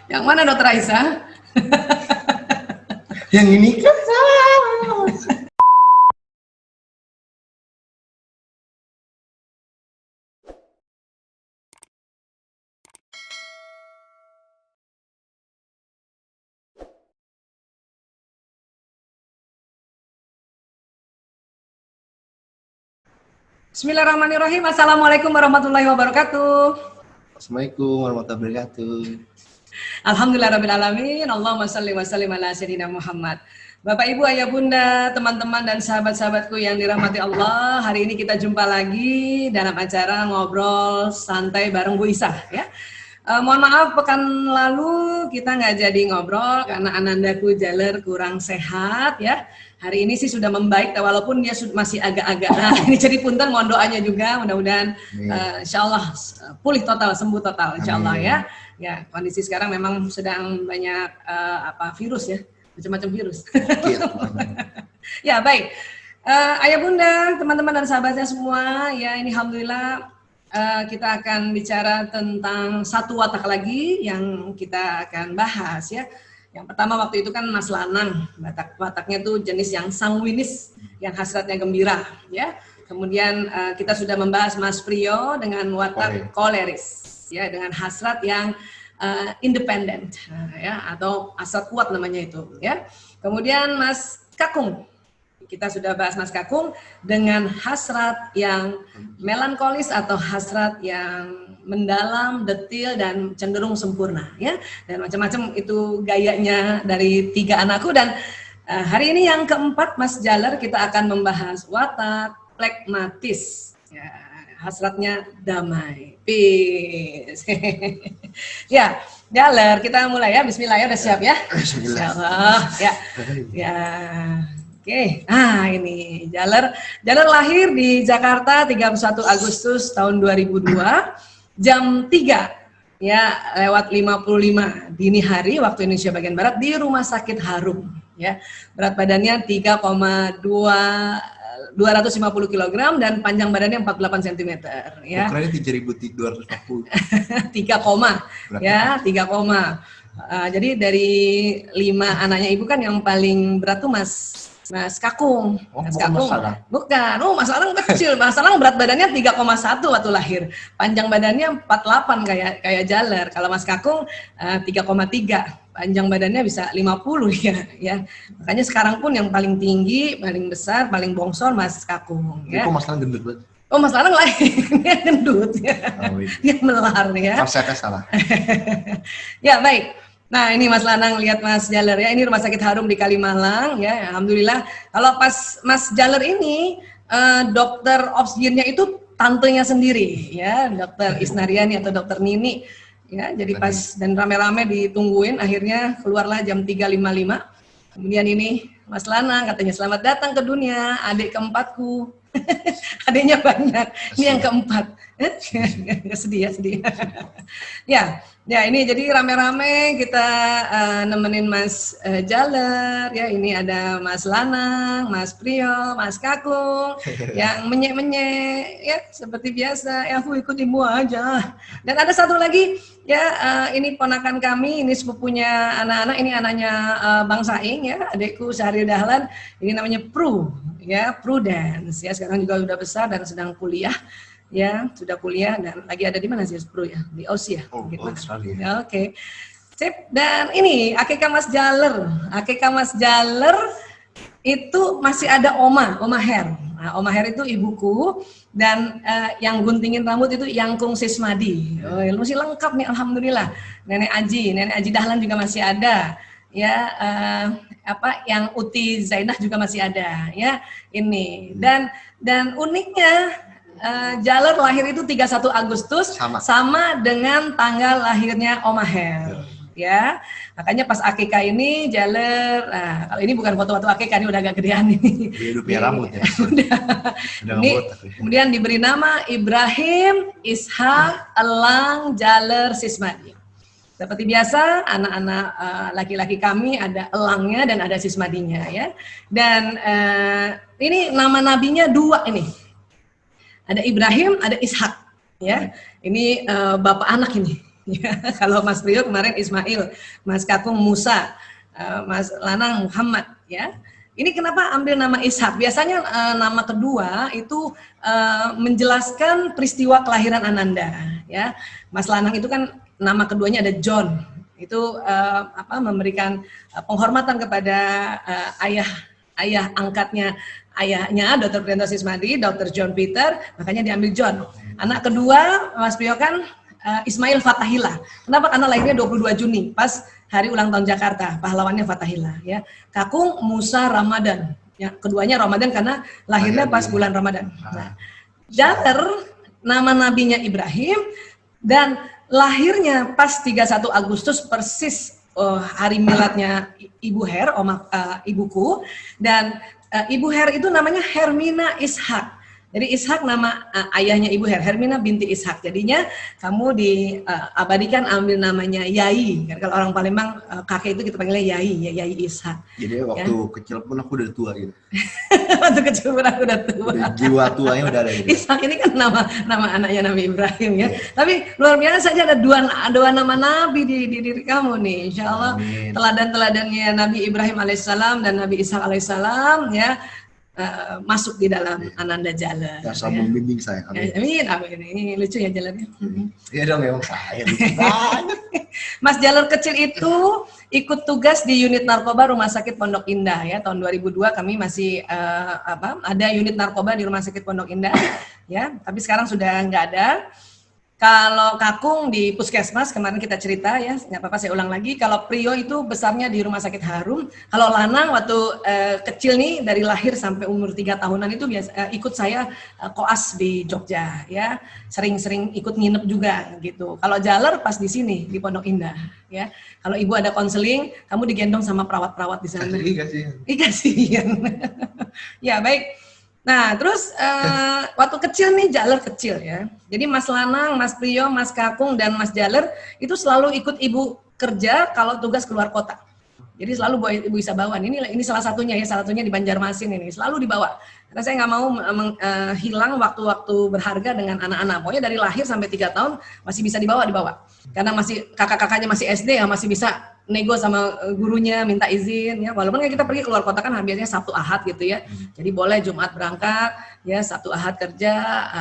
Yang mana Dokter Aisyah? Yang ini kan salah. Bismillahirrahmanirrahim. Assalamualaikum warahmatullahi wabarakatuh. Assalamualaikum warahmatullahi wabarakatuh. Alhamdulillahirrahmanirrahim. Allahumma salli wa sallim ala sayyidina Muhammad. Bapak, Ibu, Ayah, Bunda, teman-teman dan sahabat-sahabatku yang dirahmati Allah, hari ini kita jumpa lagi dalam acara ngobrol santai bareng Bu Isah ya. Mohon maaf pekan lalu kita nggak jadi ngobrol karena anandaku Jaler kurang sehat ya. Hari ini sih sudah membaik walaupun dia masih agak-agak ini jadi punten, mohon doanya juga mudah-mudahan insya Allah pulih total, sembuh total insya Allah ya. Ya, kondisi sekarang memang sedang banyak virus ya, macam-macam virus. Ya, baik. Ayah Bunda, teman-teman dan sahabatnya semua, ya ini alhamdulillah kita akan bicara tentang satu watak lagi yang kita akan bahas ya. Yang pertama waktu itu kan Mas Lanang, wataknya tuh jenis yang sanguinis, yang hasratnya gembira ya. Kemudian kita sudah membahas Mas Priyo dengan watak koleris ya, dengan hasrat yang independen ya, atau hasrat kuat namanya itu ya. Kemudian Mas Kakung, kita sudah bahas Mas Kakung dengan hasrat yang melankolis atau hasrat yang mendalam, detil, dan cenderung sempurna ya, dan macam-macam itu gayanya dari tiga anakku. Dan hari ini yang keempat Mas Jaler, kita akan membahas watak plekmatis ya, hasratnya damai, peace. Ya, Jaler, kita mulai ya. Bismillah ya, udah siap ya? Bismillah. Ya. Ya. Oke, ini Jaler lahir di Jakarta 31 Agustus tahun 2002, jam 3 ya lewat 55 dini hari waktu Indonesia bagian Barat di Rumah Sakit Harum ya. Berat badannya 250 kg dan panjang badannya 48 cm ya. Ukurannya 3.240. 3, ya, 3, jadi dari 5 anaknya ibu kan yang paling berat tuh Mas Kakung. Mas Kakung. Bukan. Mas Lanang kecil. Mas Lanang berat badannya 3,1 waktu lahir. Panjang badannya 48 kayak Jaler. Kalau Mas Kakung 3,3. Panjang badannya bisa 50 ya. Makanya sekarang pun yang paling tinggi, paling besar, paling bongsor Mas Kakung ya. Kok Mas Lanang gendut banget? Oh, Mas Lanang lahirnya gendut ya. Dia melar ya. Konsepnya salah. Ya, baik. Nah, ini Mas Lanang lihat Mas Jaler ya, ini Rumah Sakit Harum di Kalimalang ya, alhamdulillah. Kalau pas Mas Jaler ini dokter obsginnya itu tantenya sendiri ya, Dokter Isnariani atau Dokter Nini ya. Jadi pas dan rame-rame ditungguin, akhirnya keluarlah jam 3.55. Kemudian ini Mas Lanang katanya selamat datang ke dunia, adik keempatku. Adiknya banyak, ini yang keempat. Sedih. Ya ini jadi rame-rame kita nemenin Mas Jaler ya. Ini ada Mas Lanang, Mas Priyo, Mas Kakung yang menyek-menyek ya seperti biasa. Ya aku ikut ibu aja. Dan ada satu lagi ya, ini ponakan kami, ini sepupunya anak-anak, ini anaknya Bang Saing ya, adikku Syahrir Dahlan. Ini namanya Prudence ya, sekarang juga sudah besar dan sedang kuliah ya, sudah kuliah dan lagi ada di mana sih Pro ya, di Aussie ya. Australia. Ya, oke. Sip. Dan ini akikah Mas Jaler itu masih ada Oma Her. Nah, Oma Her itu ibuku dan yang guntingin rambut itu Yangkung Sismadi. Oh, masih lengkap nih alhamdulillah. Nenek Aji Dahlan juga masih ada. Ya, yang Uti Zainah juga masih ada ya. Ini dan uniknya Jaler lahir itu 31 Agustus sama dengan tanggal lahirnya Oma Her ya. Makanya pas akikah ini Jaler, kalau ini bukan foto-foto akikah, ini udah agak gedean ini. Dia udah punya rambut ya. Ini, kemudian diberi nama Ibrahim Ishak Elang Jaler Sismadi. Seperti biasa, anak-anak laki-laki kami ada elangnya dan ada sismadinya ya. Dan ini nama nabinya 2 ini. Ada Ibrahim, ada Ishak ya. Ini bapak anak ini Ya, kalau Mas Priyo kemarin Ismail, Mas Kakung Musa, Mas Lanang Muhammad, ya. Ini kenapa ambil nama Ishak? Biasanya nama kedua itu menjelaskan peristiwa kelahiran Ananda, ya. Mas Lanang itu kan nama keduanya ada John. Itu memberikan penghormatan kepada ayah angkatnya ayahnya Dr. Priyanto Sismadi, Dr. John Peter, makanya diambil John. Anak kedua Mas Priyo kan Ismail Fatahillah. Kenapa? Karena lahirnya 22 Juni, pas hari ulang tahun Jakarta, pahlawannya Fatahillah. Ya, Kakung Musa Ramadan. Ya, keduanya Ramadan karena lahirnya pas bulan Ramadan. Nah, Jaler nama nabinya Ibrahim dan lahirnya pas 31 Agustus persis hari miladnya Ibu Her, ibuku, dan Ibu Her itu namanya Hermina Ishak. Jadi Ishak nama ayahnya Ibu Her, Hermina binti Ishak. Jadinya kamu diabadikan ambil namanya Yai. Kalau orang Palembang kakek itu kita panggilnya Yai, ya Yai Ishak. Jadi waktu kecil pun aku udah tua gitu. Waktu kecil pun aku udah tua. Jiwa tuanya udah ada gitu. Ishak ini kan nama anaknya Nabi Ibrahim ya. Tapi luar biasa aja ada dua nama Nabi di diri kamu nih. Insya Allah teladan-teladannya Nabi Ibrahim alaihissalam dan Nabi Ishak alaihissalam ya. Masuk di dalam Ananda Jaler. Ya, sama membimbing saya. Amin, amin. Ini lucu ya Jalernya. Iya dong, emang saya. Mas Jaler kecil itu ikut tugas di unit narkoba Rumah Sakit Pondok Indah ya. Tahun 2002 kami masih ada unit narkoba di Rumah Sakit Pondok Indah ya. Tapi sekarang sudah nggak ada. Kalau Kakung di Puskesmas, kemarin kita cerita ya, nggak apa-apa saya ulang lagi. Kalau Priyo itu besarnya di Rumah Sakit Harum. Kalau Lanang waktu kecil nih, dari lahir sampai umur 3 tahunan itu biasa ikut saya koas di Jogja ya. Sering-sering ikut nginep juga gitu. Kalau Jaler pas di sini, di Pondok Indah ya. Kalau ibu ada konseling, kamu digendong sama perawat-perawat di sana. Ih kasihan. Ya baik. Nah, terus waktu kecil nih Jaler kecil ya. Jadi Mas Lanang, Mas Priyo, Mas Kakung dan Mas Jaler itu selalu ikut ibu kerja kalau tugas keluar kota. Jadi selalu bawa ibu Isabawan. Ini salah satunya ya, salah satunya di Banjarmasin ini selalu dibawa. Karena saya nggak mau hilang waktu-waktu berharga dengan anak-anak. Pokoknya dari lahir sampai 3 tahun masih bisa dibawa. Karena masih kakak-kakaknya masih SD ya masih bisa nego sama gurunya minta izin ya, walaupun kita pergi keluar kota kan biasanya Sabtu Ahad gitu ya, jadi boleh Jumat berangkat ya, Sabtu Ahad kerja,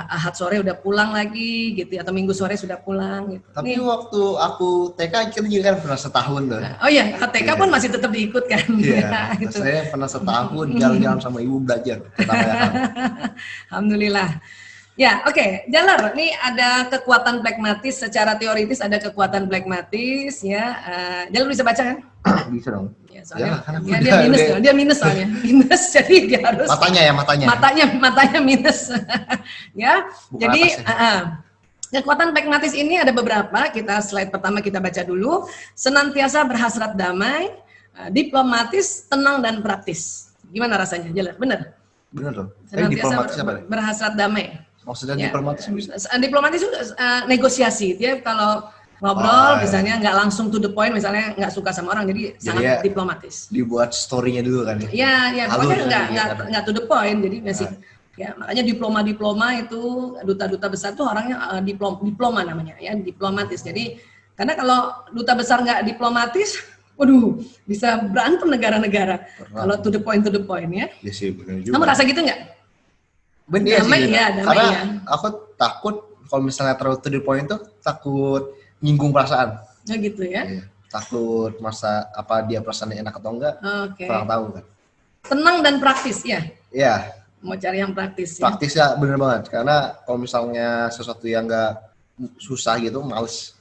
Ahad sore udah pulang lagi gitu atau Minggu sore sudah pulang gitu. Tapi waktu aku TK kita juga kan pernah setahun tuh. Oh iya, TK pun masih tetap diikut kan. Iya, gitu. Saya pernah setahun jalan-jalan sama ibu belajar. Alhamdulillah. Ya, oke. Jaler, ini ada kekuatan pragmatis, secara teoritis ada kekuatan pragmatis ya. Jaler bisa baca kan? Bisa dong. Ya, soalnya dia minus soalnya. Minus jadi dia harus matanya minus. Ya. Bukan jadi kekuatan pragmatis ini ada beberapa. Kita slide pertama kita baca dulu. Senantiasa berhasrat damai, diplomatis, tenang dan praktis. Gimana rasanya, Jaler? Benar? Benar dong. Senantiasa berhasrat damai. Maksudnya ya. diplomatis bisa? Diplomatis itu negosiasi. Dia kalau ngobrol misalnya nggak langsung to the point, misalnya nggak suka sama orang, jadi sangat diplomatis. Dibuat story-nya dulu kan? Ya pokoknya nggak to the point, jadi masih ya makanya diploma itu duta-duta besar tuh orangnya diploma namanya ya, diplomatis. Jadi karena kalau duta besar nggak diplomatis, waduh bisa berantem negara-negara. Kalau to the point ya. Ya sih benar juga. Kamu rasa gitu nggak? Bener sih, damai karena ya. Aku takut kalau misalnya terlalu to the point tuh takut nyinggung perasaan. Oh gitu ya. Iya. Takut masa apa dia perasaannya enak atau enggak, kurang tahu kan. Tenang dan praktis ya. Iya. Mau cari yang praktis. Praktis ya bener banget, karena kalau misalnya sesuatu yang enggak susah gitu, males.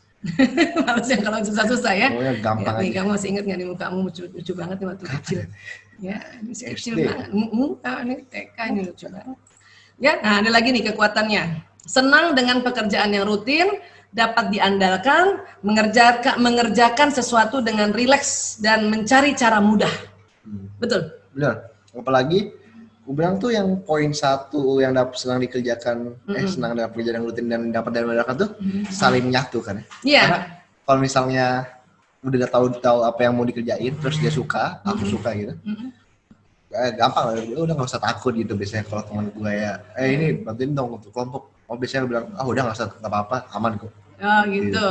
Males yang kalau susah-susah ya. Pokoknya gampang ya, nih, aja. Kamu masih ingat nggak nih mukamu lucu banget nih waktu kecil. Ya, masih kecil banget. Muka ini TK ini lucu banget. Ya, nah ada lagi nih kekuatannya. Senang dengan pekerjaan yang rutin, dapat diandalkan, mengerjakan sesuatu dengan rileks dan mencari cara mudah. Betul? Benar. Apalagi aku bilang tuh yang poin 1 yang dapat senang dikerjakan, senang dengan pekerjaan yang rutin dan dapat diandalkan tuh saling menyatu kan. Iya. Karena kalau misalnya udah tahu apa yang mau dikerjain, terus dia suka, aku suka gitu. Gampang lah, udah nggak usah takut gitu biasanya kalau teman gue ya, ini bantuin dong untuk kelompok. Biasanya bilang, udah nggak usah, nggak apa-apa, aman kok. Oh gitu.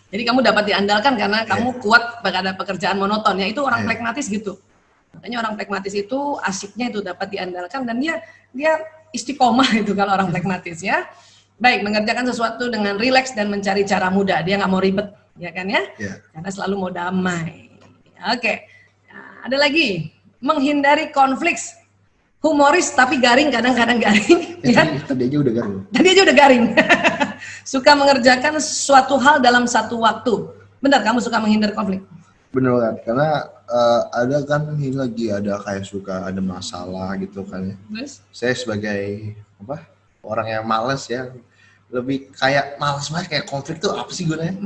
Jadi kamu dapat diandalkan karena kamu kuat pada pekerjaan monoton. Ya itu orang pragmatis gitu. Makanya orang pragmatis itu asiknya itu dapat diandalkan dan dia istiqomah itu kalau orang pragmatis ya. Baik, mengerjakan sesuatu dengan rileks dan mencari cara mudah. Dia nggak mau ribet, ya kan ya? Karena selalu mau damai. Oke. Nah, ada lagi, menghindari konflik. Humoris tapi garing, kadang-kadang garing. Ya. Tadi aja udah garing. Tadi aja udah garing. Suka mengerjakan suatu hal dalam satu waktu. Benar, kamu suka menghindari konflik? Bener kan, karena ada kan ini lagi ada kayak suka ada masalah gitu kan ya. Terus? Saya sebagai orang yang malas ya, lebih kayak malas banget kayak konflik tuh apa sih gunanya?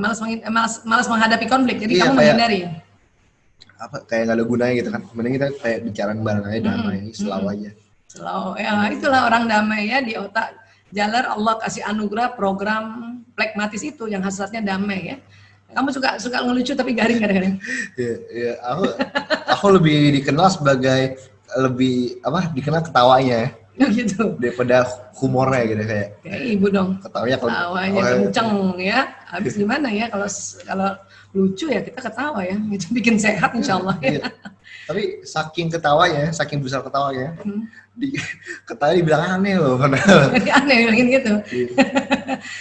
Malas menghadapi konflik, jadi kamu menghindari. Kayak nggak ada gunanya gitu kan. Mending kita kayak bicara bareng aja damai, selalu aja. Selalu, ya itulah orang damai ya, di otak Jaler Allah kasih anugerah program pragmatis itu yang hasratnya damai ya. Kamu suka ngelucu tapi garing kadang-kadang. Iya, aku lebih dikenal sebagai dikenal ketawanya ya. Gitu. Daripada humornya gitu kayak ibu dong. Ketawanya kenceng ya. Habis gimana ya kalau lucu ya kita ketawa ya. Itu bikin sehat insyaallah ya. Iya. Tapi saking ketawanya, saking besar ketawanya, ketawanya dibilang aneh loh. Jadi aneh bilangin gitu.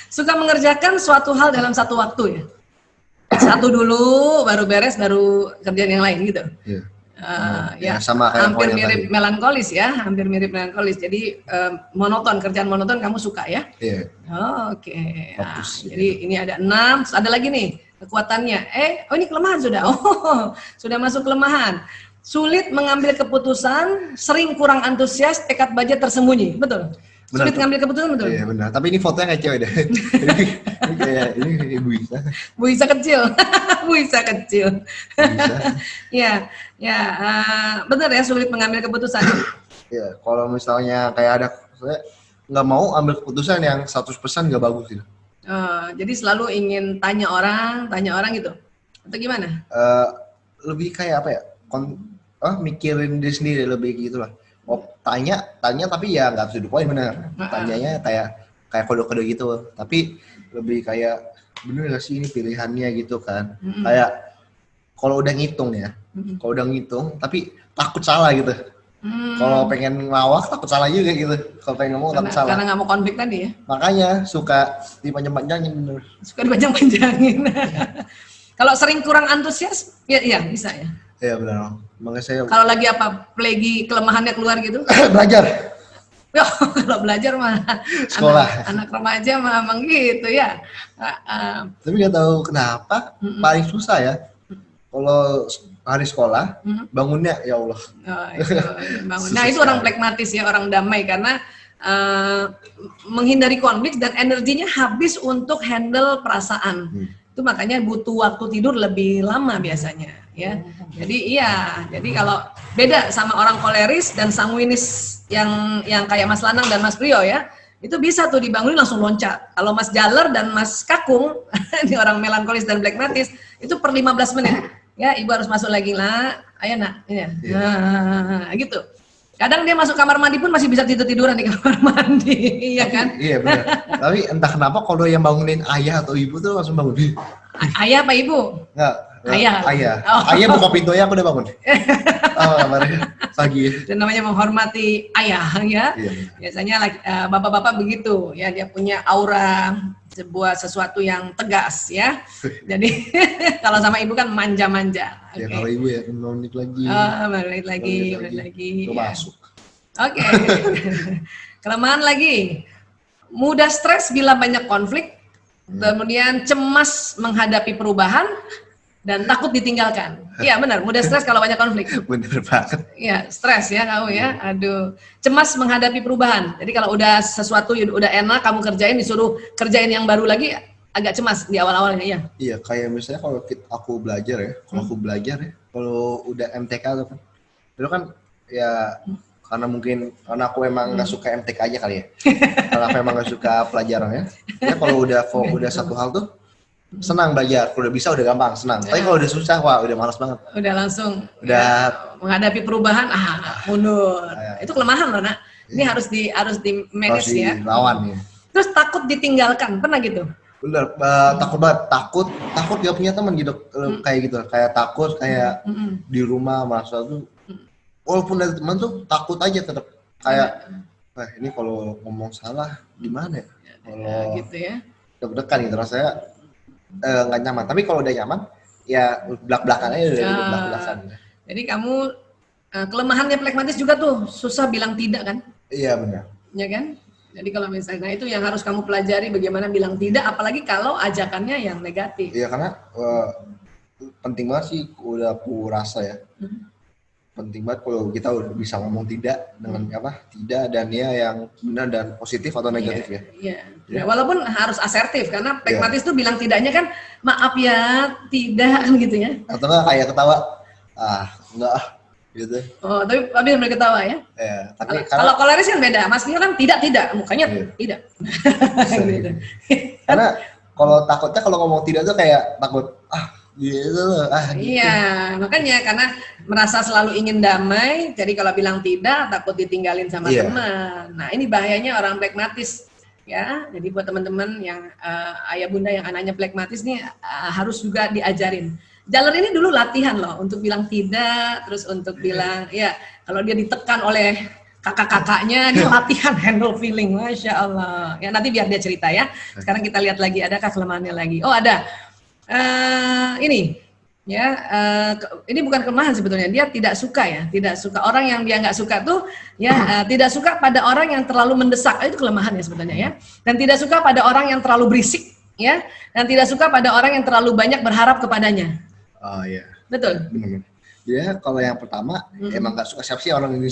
Suka mengerjakan suatu hal dalam satu waktu ya. Satu dulu, baru beres, baru kerjaan yang lain gitu. Ya, sama kayak hampir mirip melankolis ya, hampir mirip melankolis. Jadi monoton, kerjaan monoton kamu suka ya? Iya. Oke. Nah, jadi ini ada 6, ada lagi nih kekuatannya. Ini kelemahan sudah. Sudah masuk kelemahan. Sulit mengambil keputusan, sering kurang antusias, tekad baja tersembunyi. Betul? Benar, sulit ngambil keputusan, betul? Iya benar, tapi ini fotonya kayak cewek deh. Ini kayak, ini Bu Isa. Bu Isa kecil. Bu Isa kecil. Ya, benar ya, sulit mengambil keputusan. Iya, kalau misalnya kayak ada, saya nggak mau ambil keputusan yang 100% nggak bagus gitu. Jadi selalu ingin tanya orang gitu? Atau gimana? Lebih kayak apa ya, mikirin diri sendiri, lebih gitu lah. Tanya tapi ya nggak to the point bener. Tanyanya kayak kode-kode gitu, tapi lebih kayak bener gak sih ini pilihannya gitu kan. Kayak kalau udah ngitung ya, tapi takut salah gitu. Kalau pengen ngelawak takut salah juga gitu. Kalau pengen ngomong takut salah. Karena nggak mau konflik tadi ya. Makanya suka dipanjang-panjangin bener. Suka dipanjang-panjangin. Kalau sering kurang antusias, ya bisa ya. Iya benar. Makanya saya. Kalau lagi lagi kelemahannya keluar gitu? Belajar. Ya, kalau belajar mah sekolah. Anak remaja mah emang gitu ya. Tapi nggak tahu kenapa paling susah ya. Kalau hari sekolah bangunnya ya Allah. Bangun. Nah itu orang pragmatis ya, orang damai karena menghindari konflik dan energinya habis untuk handle perasaan. Itu makanya butuh waktu tidur lebih lama biasanya ya. Jadi kalau beda sama orang koleris dan sanguinis yang kayak Mas Lanang dan Mas Priyo ya, itu bisa tuh dibangunin langsung loncat. Kalau Mas Jaler dan Mas Kakung ini orang melankolis dan pragmatis itu per 15 menit ya, ibu harus masuk lagi lah, ayo nak ya. Nah, gitu. Kadang dia masuk kamar mandi pun masih bisa tiduran di kamar mandi, ya kan? Iya benar. Tapi entah kenapa kalau yang bangunin ayah atau ibu tuh langsung bangun. Ayah apa ibu? Enggak. Ayah. Ayah buka pintunya aku udah bangun. Kamarnya pagi. Dan namanya menghormati ayah ya. Iya. Biasanya bapak-bapak begitu ya, dia punya aura sesuatu yang tegas ya. Jadi kalau sama ibu kan manja-manja. Ya kalau ibu ya menit lagi. Menit lagi. Coba masuk. Oke. Kelemahan lagi. Mudah stres bila banyak konflik. Kemudian cemas menghadapi perubahan dan takut ditinggalkan. Iya benar, mudah stres kalau banyak konflik. Bener banget. Iya, stres ya kamu ya. Aduh, cemas menghadapi perubahan. Jadi kalau udah sesuatu udah enak kamu kerjain, disuruh kerjain yang baru lagi agak cemas di awal-awalnya ya. Iya, kayak misalnya kalau aku belajar ya, kalau udah MTK tuh kan. Itu kan ya karena aku emang nggak suka MTK aja kali ya. Karena aku emang nggak suka pelajarannya. Ya kalau udah satu hal tuh senang belajar, kalau udah bisa udah gampang, senang. Tapi kalau udah susah, wah udah malas banget. Udah langsung menghadapi perubahan, mundur. Itu kelemahan loh nak. Ini harus di manage ya. Harus dilawan ya. Terus takut ditinggalkan, pernah gitu? Bener, takut banget, takut gak punya teman gitu, kayak gitu, kayak takut kayak di rumah masa tuh, walaupun ada teman tuh takut aja tetap kayak, ini kalau ngomong salah gimana ya, kalau gitu ya. deg-degan gitu rasanya nggak nyaman. Tapi kalau udah nyaman, ya belak-belakan aja udah belak-belakan. Jadi kamu kelemahannya pragmatis juga tuh susah bilang tidak kan? Iya benar. Ya kan? Jadi kalau misalnya itu yang harus kamu pelajari bagaimana bilang tidak, apalagi kalau ajakannya yang negatif. Iya karena penting banget sih, udah aku rasa ya. Penting banget kalau kita udah bisa ngomong tidak dengan tidak dan ya yang benar dan positif atau negatif ya. Iya. Ya, walaupun harus asertif karena pragmatis tuh bilang tidaknya kan maaf ya, tidak gitu ya. Atau enggak kayak ketawa, enggak gitu. Oh, tapi sambil ketawa ya. Ya, tapi kalau koleris kan beda. Mas Dio kan tidak, mukanya tidak. Gitu. Karena kalau takutnya kalau ngomong tidak tuh kayak takut gitu. Gitu. Iya, makanya karena merasa selalu ingin damai, jadi kalau bilang tidak takut ditinggalin sama teman. Nah, ini bahayanya orang pragmatis. Ya, jadi buat teman-teman yang ayah bunda yang anaknya pragmatis nih harus juga diajarin. Jaler ini dulu latihan loh untuk bilang tidak, terus untuk bilang ya kalau dia ditekan oleh kakak-kakaknya dia latihan handle feeling, masya Allah. Ya nanti biar dia cerita ya. Sekarang kita lihat lagi adakah kelemahannya lagi. Oh ada, ini ya ini bukan kelemahan sebetulnya, dia tidak suka ya, tidak suka orang yang dia nggak suka tuh ya tidak suka pada orang yang terlalu mendesak, itu kelemahan ya sebetulnya ya. Dan tidak suka pada orang yang terlalu berisik ya, dan tidak suka pada orang yang terlalu banyak berharap kepadanya. Oh iya. Betul. Benar. Ya kalau yang pertama emang gak suka siapa sih orang yang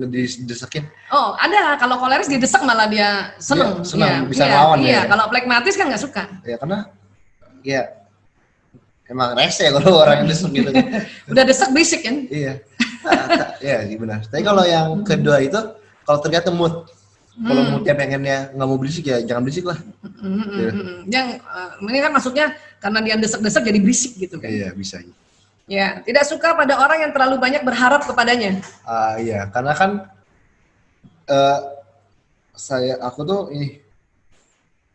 didesakin. Oh ada, kalau koleris didesak malah dia seneng. Senang bisa ngelawan ya. Kalau pragmatis kan nggak suka. Ya karena ya emang rese kalau orang yang desak gitu. Udah desak berisik kan? Iya. Iya benar. Tapi kalau yang kedua itu kalau tergantung mood. Kalau moodnya pengennya nggak mau berisik ya jangan berisik lah. Yang ini kan maksudnya karena dia desek-desek jadi berisik gitu kan? Iya bisa. Ya tidak suka pada orang yang terlalu banyak berharap kepadanya. Iya karena kan aku tuh ini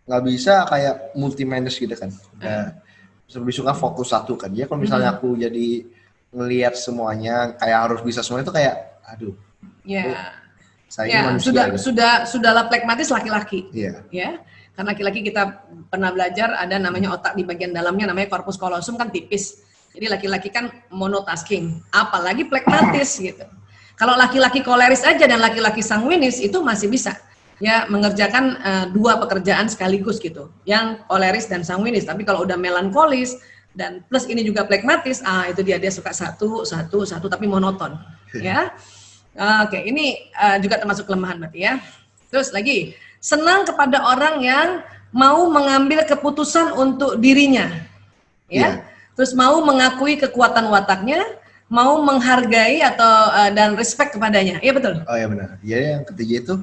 nggak bisa kayak multi minded gitu kan. Lebih suka fokus satu kan. Ya kalau misalnya aku jadi ngelihat semuanya kayak harus bisa semua itu kayak aduh. Ya. Saya ya, sudahlah pragmatis laki-laki. Iya. Ya. Karena laki-laki kita pernah belajar ada namanya otak di bagian dalamnya namanya corpus callosum kan tipis. Jadi laki-laki kan monotasking, apalagi pragmatis gitu. Kalau laki-laki koleris aja dan laki-laki sanguinis itu masih bisa ya mengerjakan dua pekerjaan sekaligus gitu. Yang koleris dan sanguinis. Tapi kalau udah melankolis dan plus ini juga pragmatis, itu dia suka satu tapi monoton. Ya. Oke, ini juga termasuk kelemahan berarti ya. Terus lagi, senang kepada orang yang mau mengambil keputusan untuk dirinya. Ya. Terus mau mengakui kekuatan wataknya, mau menghargai atau dan respect kepadanya. Iya betul? Oh iya benar. Jadi yang ketiga itu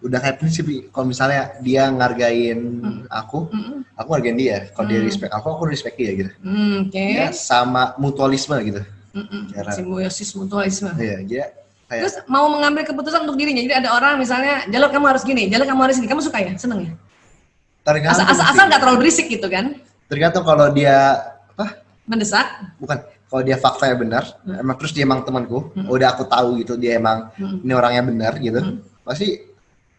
udah kayak prinsip, kalau misalnya dia ngargain aku hargain dia. Kalau dia respect aku respect dia gitu. Ya, sama mutualisme gitu. Simbiosis mutualisme. Iya, dia kayak terus mau mengambil keputusan untuk dirinya. Jadi ada orang misalnya, Jalur kamu harus gini, Jalur kamu harus gini. Kamu suka ya? Seneng ya? Asal nggak terlalu berisik gitu kan? Tergantung kalau dia mendesak. Bukan. Kalau dia faktanya benar, emang terus dia emang temanku, udah aku tahu gitu dia emang ini orangnya benar gitu. Pasti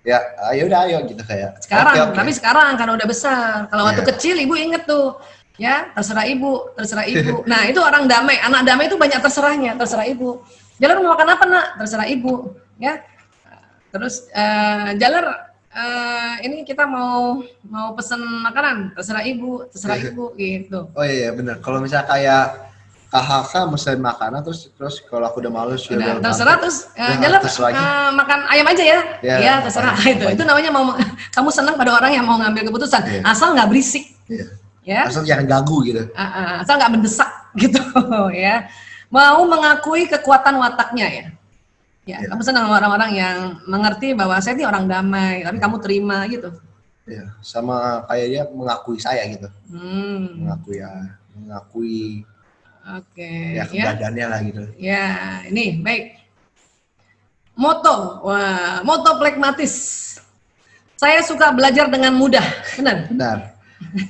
ya ayo gitu kayak. Sekarang, okay. Tapi sekarang karena udah besar. Kalau waktu kecil ibu inget tuh, ya terserah ibu. Nah itu orang damai, anak damai itu banyak terserahnya, terserah ibu. Jalur mau makan apa nak? Terserah ibu, ya. Terus Jalur ini kita mau pesen makanan, terserah ibu gitu. Oh iya benar. Kalau misalnya kayak kakak mesen makanan terus kalau aku udah males ya terserah terus Jalur makan ayam aja ya. Iya terserah itu namanya mau kamu senang pada orang yang mau ngambil keputusan asal nggak berisik. Ya. Asal jangan ganggu gitu. Asal nggak mendesak gitu ya. Mau mengakui kekuatan wataknya ya. Ya, kamu senang sama orang-orang yang mengerti bahwa saya ini orang damai, tapi kamu terima gitu. Iya, sama kayak dia mengakui saya gitu. Mengakui. Oke. Ya keberadaannya lah gitu. Ya, ini baik. Moto pragmatis. Saya suka belajar dengan mudah, benar? Benar.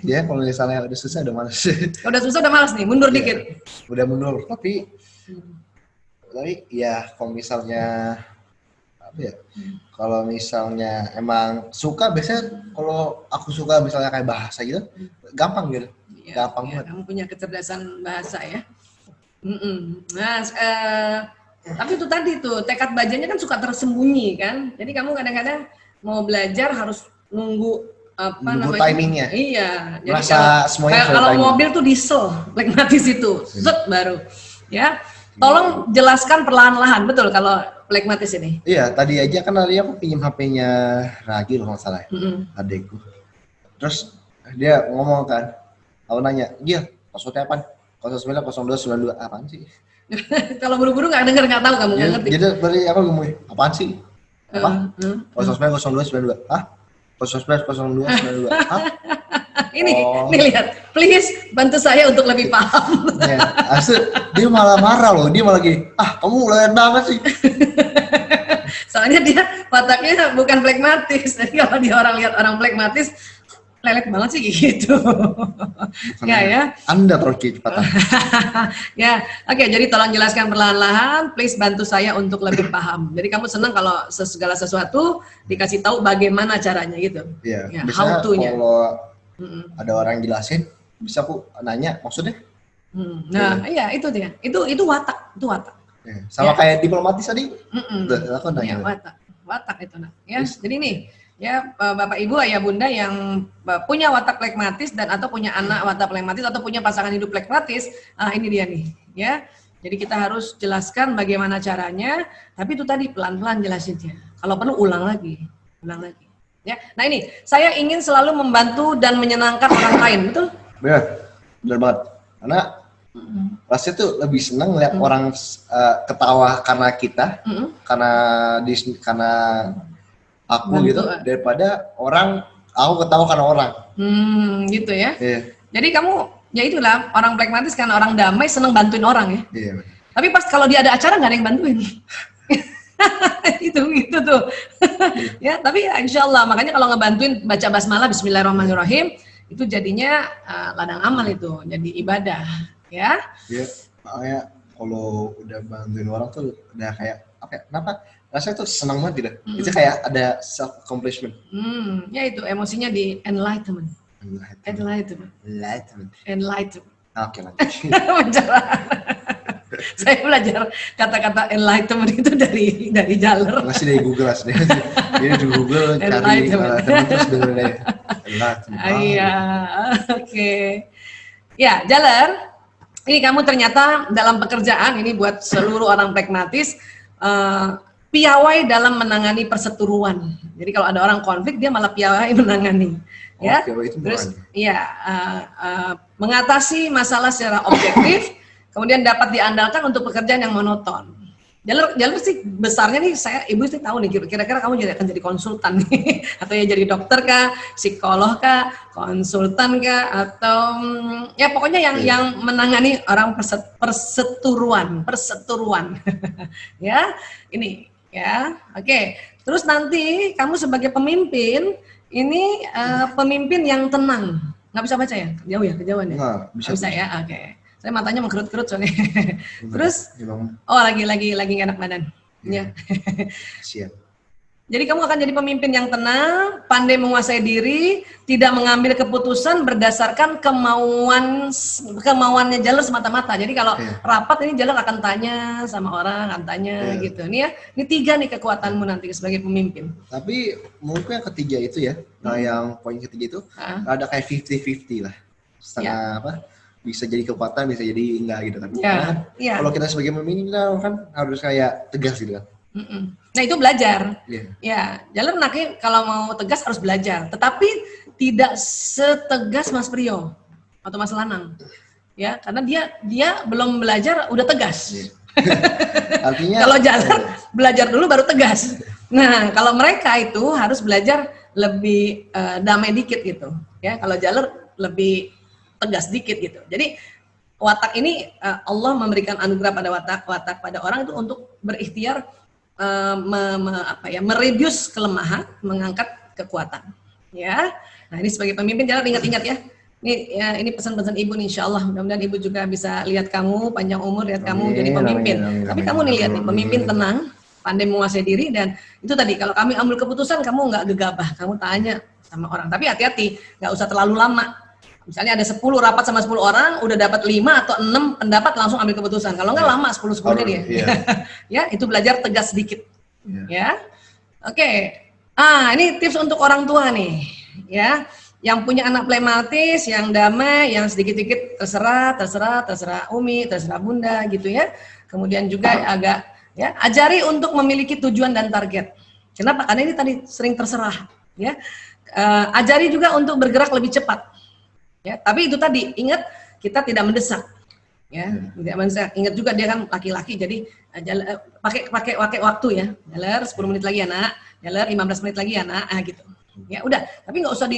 Dia kalau misalnya udah susah udah malas. Udah susah udah malas nih, mundur Iya, dikit. udah mundur. Tapi ya kalau misalnya apa ya? Kalau misalnya emang suka, biasanya kalau aku suka misalnya kayak bahasa gitu, gampang gitu. Iya, Gampang iya, banget. kamu punya kecerdasan bahasa ya. Nah, tapi itu tadi tuh tekad bajanya kan suka tersembunyi kan. Jadi kamu kadang-kadang mau belajar harus nunggu apa Nunggu namanya? timingnya. Iya. Jadi Merasa semuanya kayak sudah kalau timing. mobil tuh diesel, plekmatis itu, zet baru. Ya, tolong jelaskan perlahan-lahan, betul kalau plekmatis ini. Iya, tadi aja kan hari aku pinjam HP-nya Ragi loh, nggak salah ya, adekku. Terus dia ngomong kan, aku nanya, dia passwordnya apa? 090292 apaan sih? Kalau buru-buru nggak denger, nggak tahu kamu nggak ngerti. Jadi dari apa ngomong, apaan sih? Apa? 090292, hah? 090292, hah? Ini lihat, please bantu saya untuk lebih paham. Ya, asli dia malah marah loh, dia malah gini, kamu layan banget sih. Soalnya dia wataknya bukan plekmatis. Jadi kalau dia orang lihat orang plekmatis, lelet banget sih gitu. Ya ya. Anda terlalu cepat. Ya, oke. Jadi tolong jelaskan perlahan-lahan. Please bantu saya untuk lebih paham. Jadi kamu senang kalau segala sesuatu dikasih tahu bagaimana caranya gitu. Iya. Ya, Biasanya how to-nya. kalau ada orang yang jelasin, bisa aku nanya maksudnya. Nah, iya itu dia. Itu watak, itu watak. Ya, sama kayak diplomatis tadi. Aku Ya, nanya. watak itu nah. Ya, jadi nih ya Bapak Ibu Ayah Bunda yang punya watak plekmatis dan atau punya anak watak plekmatis atau punya pasangan hidup plekmatis, ini dia nih ya. Jadi kita harus jelaskan bagaimana caranya, tapi itu tadi pelan-pelan jelasinnya. Kalau perlu ulang lagi. Ya. Nah ini, saya ingin selalu membantu dan menyenangkan orang lain, betul? Benar banget. Karena rasanya tuh lebih senang lihat orang ketawa karena kita, karena aku bantu, gitu, daripada orang aku ketawa karena orang. Gitu ya. Iya. Jadi kamu, ya itulah orang plekmatis karena orang damai senang bantuin orang ya. Iya. Tapi pas kalau dia ada acara nggak ada yang bantuin. itu tuh. Ya, tapi insya Allah makanya kalau ngebantuin baca basmalah Bismillahirrahmanirrahim itu jadinya ladang amal itu, jadi ibadah, ya. Iya, makanya kalau udah bantuin orang tuh udah kayak apa ya? Kenapa? Rasanya tuh senang banget gitu. Itu kayak ada self accomplishment. Ya itu emosinya di enlightenment. Oke, lanjut. Saya belajar kata-kata enlightenment itu dari Jaler. Masih dari Google asli. Dia di Google cari terus dengar deh. Iya, oke. Ya, Jaler. Ini kamu ternyata dalam pekerjaan ini buat seluruh orang pragmatis piawai dalam menangani perseteruan. Jadi kalau ada orang konflik dia malah piawai menangani. Ya. Terus ya mengatasi masalah secara objektif. Kemudian dapat diandalkan untuk pekerjaan yang monoton. Jalur sih besarnya nih ibu sih tahu nih kira-kira kamu akan jadi konsultan nih atau ya jadi dokter kah, psikolog kah, konsultan kah atau ya pokoknya yang menangani orang perseteruan. Ya, ini ya. Oke. Terus nanti kamu sebagai pemimpin ini pemimpin yang tenang. Nggak bisa baca ya? Jauh ya, kejauhan ya? Nggak bisa ya. Oke. Saya matanya mengkerut-kerut soalnya. Terus, lagi nggak enak badan. Ya. Siap. Jadi kamu akan jadi pemimpin yang tenang, pandai menguasai diri, tidak mengambil keputusan berdasarkan kemauannya Jalur semata-mata. Jadi kalau rapat ini Jalur akan tanya sama orang, akan tanya gitu. Ini ya, ini 3 nih kekuatanmu nanti sebagai pemimpin. Tapi menurutku yang ketiga itu ya, yang poin ketiga itu ada kayak 50-50 lah. Setengah apa? Bisa jadi kekuatan, bisa jadi enggak gitu kan. Kalau kita sebagai pemimpin kan harus kayak tegas gitu kan. Nah itu belajar. Ya, Jalur menakni kalau mau tegas harus belajar. Tetapi tidak setegas Mas Priyo atau Mas Lanang. Ya, karena dia belum belajar udah tegas. Artinya kalau Jalur belajar dulu baru tegas. Nah kalau mereka itu harus belajar lebih damai dikit gitu. Ya, kalau Jalur lebih tegas dikit gitu. Jadi watak ini Allah memberikan anugerah pada watak pada orang itu untuk berikhtiar mereduce kelemahan, mengangkat kekuatan. Ya. Nah ini sebagai pemimpin Jalar ingat-ingat ya. Ini pesan-pesan ibu nih, insya Allah. Mudah-mudahan ibu juga bisa lihat kamu panjang umur, lihat kamu jadi pemimpin. Tapi kamu nih lihat nih, pemimpin tenang, pandai menguasai diri, dan itu tadi kalau kami ambil keputusan kamu nggak gegabah, kamu tanya sama orang. Tapi hati-hati, nggak usah terlalu lama. Misalnya ada 10 rapat sama 10 orang, udah dapat 5 atau 6 pendapat langsung ambil keputusan. Kalau nggak lama 10-10 dia. Iya. Ya, itu belajar tegas sedikit. Ya. Oke. Ini tips untuk orang tua nih, ya. Yang punya anak flematis, yang damai, yang sedikit-sedikit terserah Umi, terserah Bunda gitu ya. Kemudian juga agak ya, ajari untuk memiliki tujuan dan target. Kenapa? Karena ini tadi sering terserah, ya. Ajari juga untuk bergerak lebih cepat. Ya, tapi itu tadi ingat kita tidak mendesak. Ya, tidak mendesak. Ingat juga dia kan laki-laki, jadi pakai waktu ya. Jalan 10 menit lagi ya, Nak. Jalan 15 menit lagi ya, Nak. Gitu. Ya udah, tapi nggak usah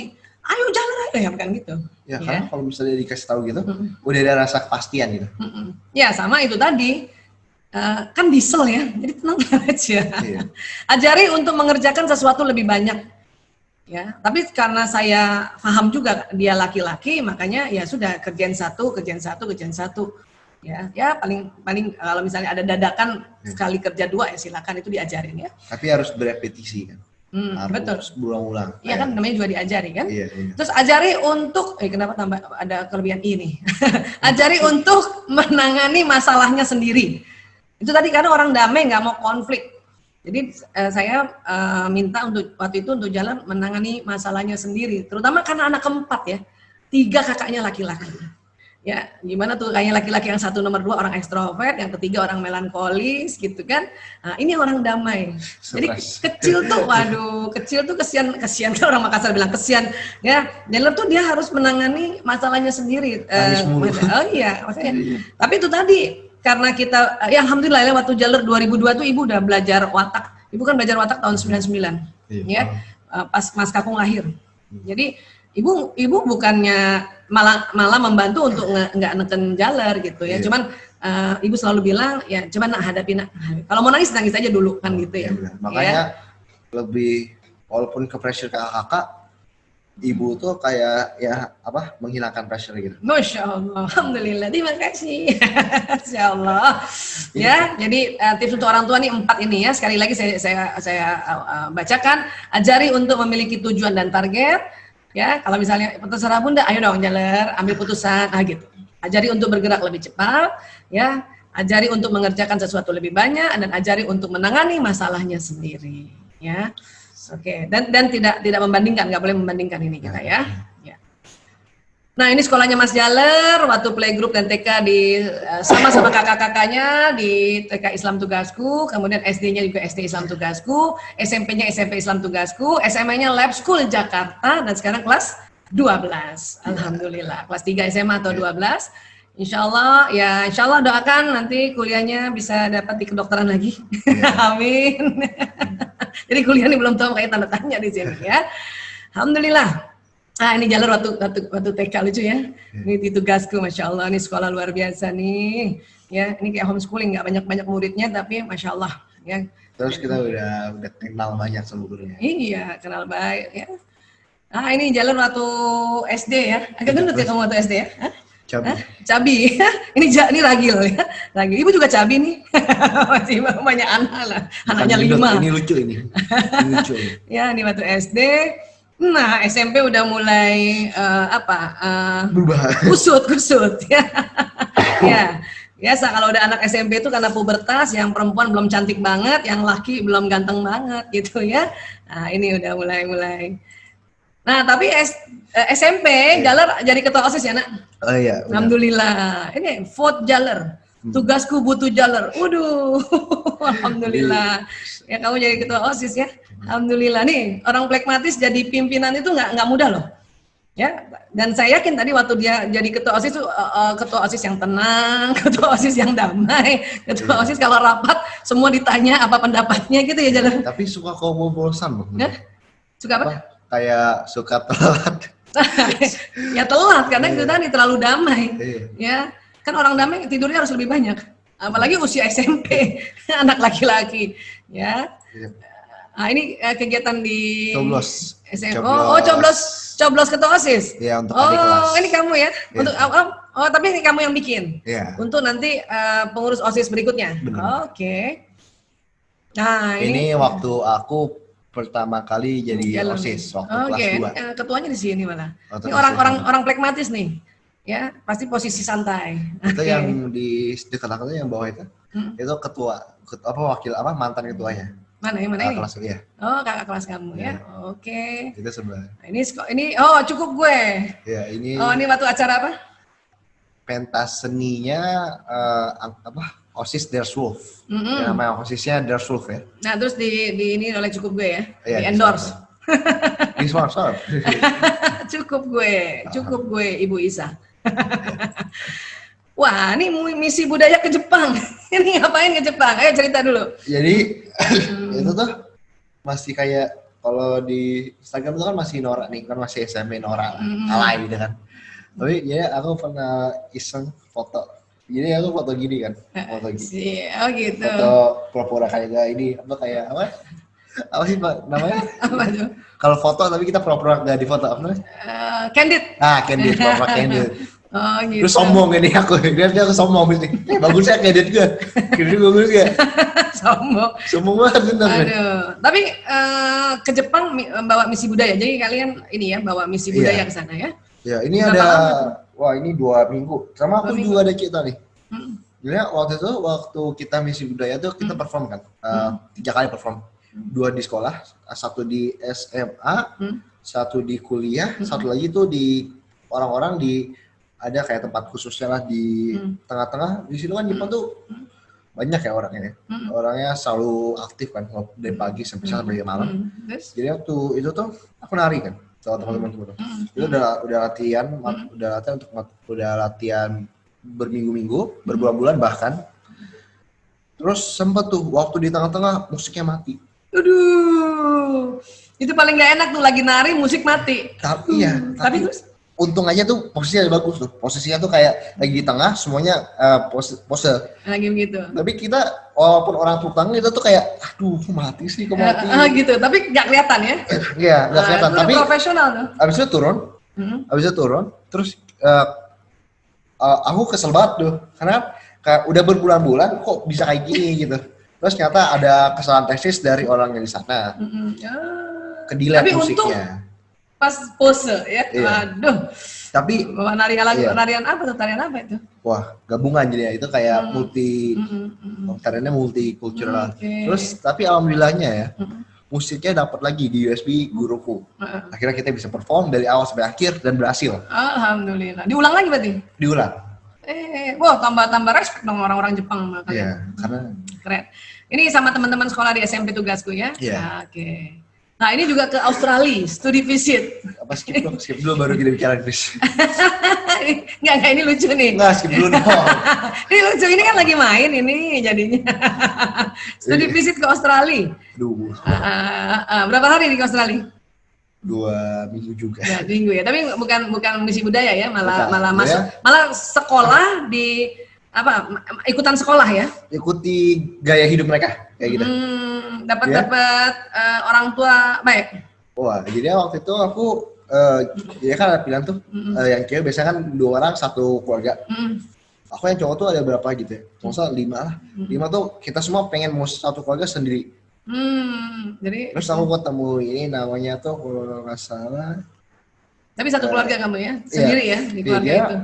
ayo jalan aja ya, bukan gitu. Ya, karena kalau misalnya dikasih tahu gitu, udah ada rasa kepastian gitu. Ya sama itu tadi, kan diesel ya, jadi tenang aja. Iya. Ajari untuk mengerjakan sesuatu lebih banyak. Ya, tapi karena saya paham juga dia laki-laki, makanya ya sudah kerjaan satu. Ya paling kalau misalnya ada dadakan sekali kerja 2 ya silakan, itu diajarin ya. Tapi harus berepetisi kan. Harus betul. Berulang-ulang. Iya kan, namanya juga diajari kan. Iya. Terus ajari untuk, kenapa tambah ada kelebihan ini? Ajari untuk menangani masalahnya sendiri. Itu tadi karena orang damai nggak mau konflik. Jadi saya minta waktu itu untuk Jalan menangani masalahnya sendiri. Terutama karena anak keempat ya, 3 kakaknya laki-laki. Ya, gimana tuh kayaknya laki-laki yang 1 nomor 2 orang ekstrovert, yang ketiga orang melankolis gitu kan. Nah, ini orang damai. Jadi kecil tuh kesian kan, orang Makassar bilang kesian ya. Jalan tuh dia harus menangani masalahnya sendiri. Oh iya, maksudnya. Tapi itu tadi karena kita ya alhamdulillah ya, waktu Jalan 2002 tuh ibu udah belajar watak. Ibu kan belajar watak tahun 99. Ya. Pas Mas Kakung lahir. Jadi ibu bukannya malah membantu untuk nggak neken Jalar gitu ya. Cuman ibu selalu bilang ya coba nak hadapi nak. Kalau mau nangis aja dulu kan gitu ya. Makanya lebih walaupun ke pressure ke kakak, ibu tuh kayak ya menghilangkan pressure gitu. Masya Allah, alhamdulillah, terima kasih. Masya Allah. Ya, jadi tips untuk orang tua nih 4 ini ya. Sekali lagi saya bacakan. Ajari untuk memiliki tujuan dan target. Ya, kalau misalnya terserah Bunda, ayo dong Jalar, ambil putusan, gitu. Ajari untuk bergerak lebih cepat, ya. Ajari untuk mengerjakan sesuatu lebih banyak, dan ajari untuk menangani masalahnya sendiri, ya. Oke, dan tidak membandingkan, nggak boleh membandingkan ini kita ya. Nah ini sekolahnya Mas Jalar, waktu playgroup dan TK sama kakak-kakaknya di TK Islam Tugasku, kemudian SD-nya juga SD Islam Tugasku, SMP-nya SMP Islam Tugasku, SMA-nya Lab School Jakarta, dan sekarang kelas 12. Alhamdulillah, kelas 3 SMA atau 12. Insya Allah doakan nanti kuliahnya bisa dapat di kedokteran lagi. Amin. Jadi kuliah ini belum tahu kayak tanda tanya di sini ya. Alhamdulillah. Ini Jalar waktu TK lucu ya. Ini di Tugasku, Masya Allah, ini sekolah luar biasa nih. Ya, ini kayak homeschooling, nggak banyak muridnya, tapi Masya Allah. Ya. Terus kita udah kenal banyak sama gurunya. Iya, kenal baik ya. Ini Jalar waktu SD ya. Agak gendut ya kamu waktu SD ya? Cabi. Ini ragil ya. Ragil. Ibu juga cabi nih. Masih banyak anak lah. Anaknya 5. Ini lucu ini. Ya, ini waktu SD. Nah, SMP udah mulai berubah. Kusut ya. Ya. Biasa kalau udah anak SMP itu karena pubertas, yang perempuan belum cantik banget, yang laki belum ganteng banget gitu ya. Nah, ini udah mulai. Nah, tapi SMP Jalar jadi ketua OSIS ya, Nak? Oh iya. Alhamdulillah. Ini vote Jalar. Tugasku butuh Jalar. Waduh. Alhamdulillah. Ya kamu jadi ketua OSIS ya. Alhamdulillah. Nih, orang flekmatis jadi pimpinan itu nggak mudah loh. Ya, dan saya yakin tadi waktu dia jadi ketua OSIS itu ketua OSIS yang tenang, ketua OSIS yang damai, ketua OSIS kalau rapat semua ditanya apa pendapatnya gitu ya Jalar. Tapi suka kau bosan loh. Suka apa? Kayak suka telat. Ya telat karena itu tadi terlalu damai. Ya, kan orang damai tidurnya harus lebih banyak. Apalagi usia SMP, anak laki-laki. Ya. Nah, ini kegiatan di coblos. SMA. Oh, coblos ketua OSIS. Ya, untuk adik kelas. Oh, ini kamu ya? Ya. Untuk tapi ini kamu yang bikin. Ya. Untuk nanti pengurus OSIS berikutnya. Benar. Oke. Nah, Ini waktu aku pertama kali jadi jalan. OSIS waktu Oke, kelas 2. ketuanya di sini malah. Waktu Ini kelas orang pragmatis nih. Ya, pasti posisi santai. Itu Oke. yang di dekat aku yang bawah itu. Itu wakil mantan ketuanya. Mana yang mana ini? Kelas ya. Oh, kakak kelas kamu ya. Ya. Oke. Itu sebelah. Nah, ini cukup gue. Ya, ini Oh, ini waktu acara apa? pentas seninya OSIS Der Wolf. Ya, namanya OSISnya Der Wolf ya. Nah, terus di ini oleh cukup gue ya. Iya, Di endorse. Di sponsor. Cukup gue Ibu Isa. Wah, ini misi budaya ke Jepang. Ini ngapain ke Jepang? Ayo cerita dulu. Jadi itu tuh masih kayak kalau di Instagram itu kan masih Nora nih, kan masih SMP Nora alay gitu kan. Tapi ya aku pernah iseng foto. Jadi aku foto gini kan, foto gini. Oh gitu. Foto pura-pura kayak ini kayak apa? Apa sih Pak namanya? Apa tuh? Kalau foto tapi kita pura-pura nggak di foto apa namanya? Candid. Candid, pura-pura candid. Oh gitu. Terus sombong ini aku, dia aku sombong ini. Bagus ya candid gue, candid bagus ya. Sombong banget bener. Aduh. Tapi ke Jepang bawa misi budaya. Jadi kalian ini ya bawa misi budaya ke sana ya? Ya ini Berapa ada, lama? wah ini 2 minggu. Sama aku juga ada cerita nih. Jadi waktu kita misi budaya tuh kita perform kan, 3 kali perform. 2 di sekolah, 1 di SMA, 1 di kuliah, 1 lagi tuh di orang-orang di ada kayak tempat khususnya lah di tengah-tengah. Di situ kan Jepang tuh banyak ya orangnya. Orangnya selalu aktif kan dari pagi sampai malam. Jadi waktu itu tuh aku nari kan sama teman-teman. Itu udah latihan berminggu-minggu, berbulan-bulan bahkan. Terus sempet tuh waktu di tengah-tengah musiknya mati. Aduh, itu paling gak enak tuh lagi nari musik mati. Tapi terus untung aja tuh posisinya bagus tuh. Posisinya tuh kayak lagi di tengah, semuanya pose. Lagi begitu. Tapi kita walaupun orang tepuk tangan itu tuh kayak, aduh kok mati sih, kok mati. Gitu, tapi nggak kelihatan ya? Iya, nggak kelihatan. Itu Tapi profesional tuh. abis itu turun, terus aku kesel banget tuh, karena udah berbulan-bulan kok bisa kayak gini gitu. Terus ternyata ada kesalahan teknis dari orang yang di sana. Ke-delete musiknya. Pas pose ya, aduh. Tapi narian apa tuh? Tarian apa itu? Wah, gabungan jadinya itu kayak tariannya multikultural. Terus tapi alhamdulillahnya ya, musiknya dapat lagi di USB guruku. Akhirnya kita bisa perform dari awal sampai akhir dan berhasil. Alhamdulillah. Diulang lagi berarti? Diulang. Wah, tambah respect dong orang-orang Jepang sama kalian. Iya, karena keren. Ini sama teman-teman sekolah di SMP tugasku ya. Iya. Oke. Nah, ini juga ke Australia, studi visit. Apa skip dulu baru kita bicara Inggris. Enggak, ini lucu nih. Enggak, skip dulu dong. Ini lucu, ini kan lagi main ini jadinya. Studi visit ke Australia. Berapa hari di Australia? 2 minggu juga. 2 minggu ya, tapi bukan misi budaya ya, malah masuk, malah sekolah di ikutan sekolah ya? Ikuti gaya hidup mereka kayak gitu. Dapat orang tua baik. Wah, jadi waktu itu aku dia kan ada pilihan tuh, yang cewek biasanya kan 2 orang 1 keluarga. Aku yang cowok tuh ada berapa gitu ya? Maksudnya 5 lah. 5 tuh kita semua pengen mau 1 keluarga sendiri. Jadi terus aku ketemu ini namanya tuh kalau nggak salah. Tapi 1 keluarga kamu ya, sendiri ya di keluarga itu.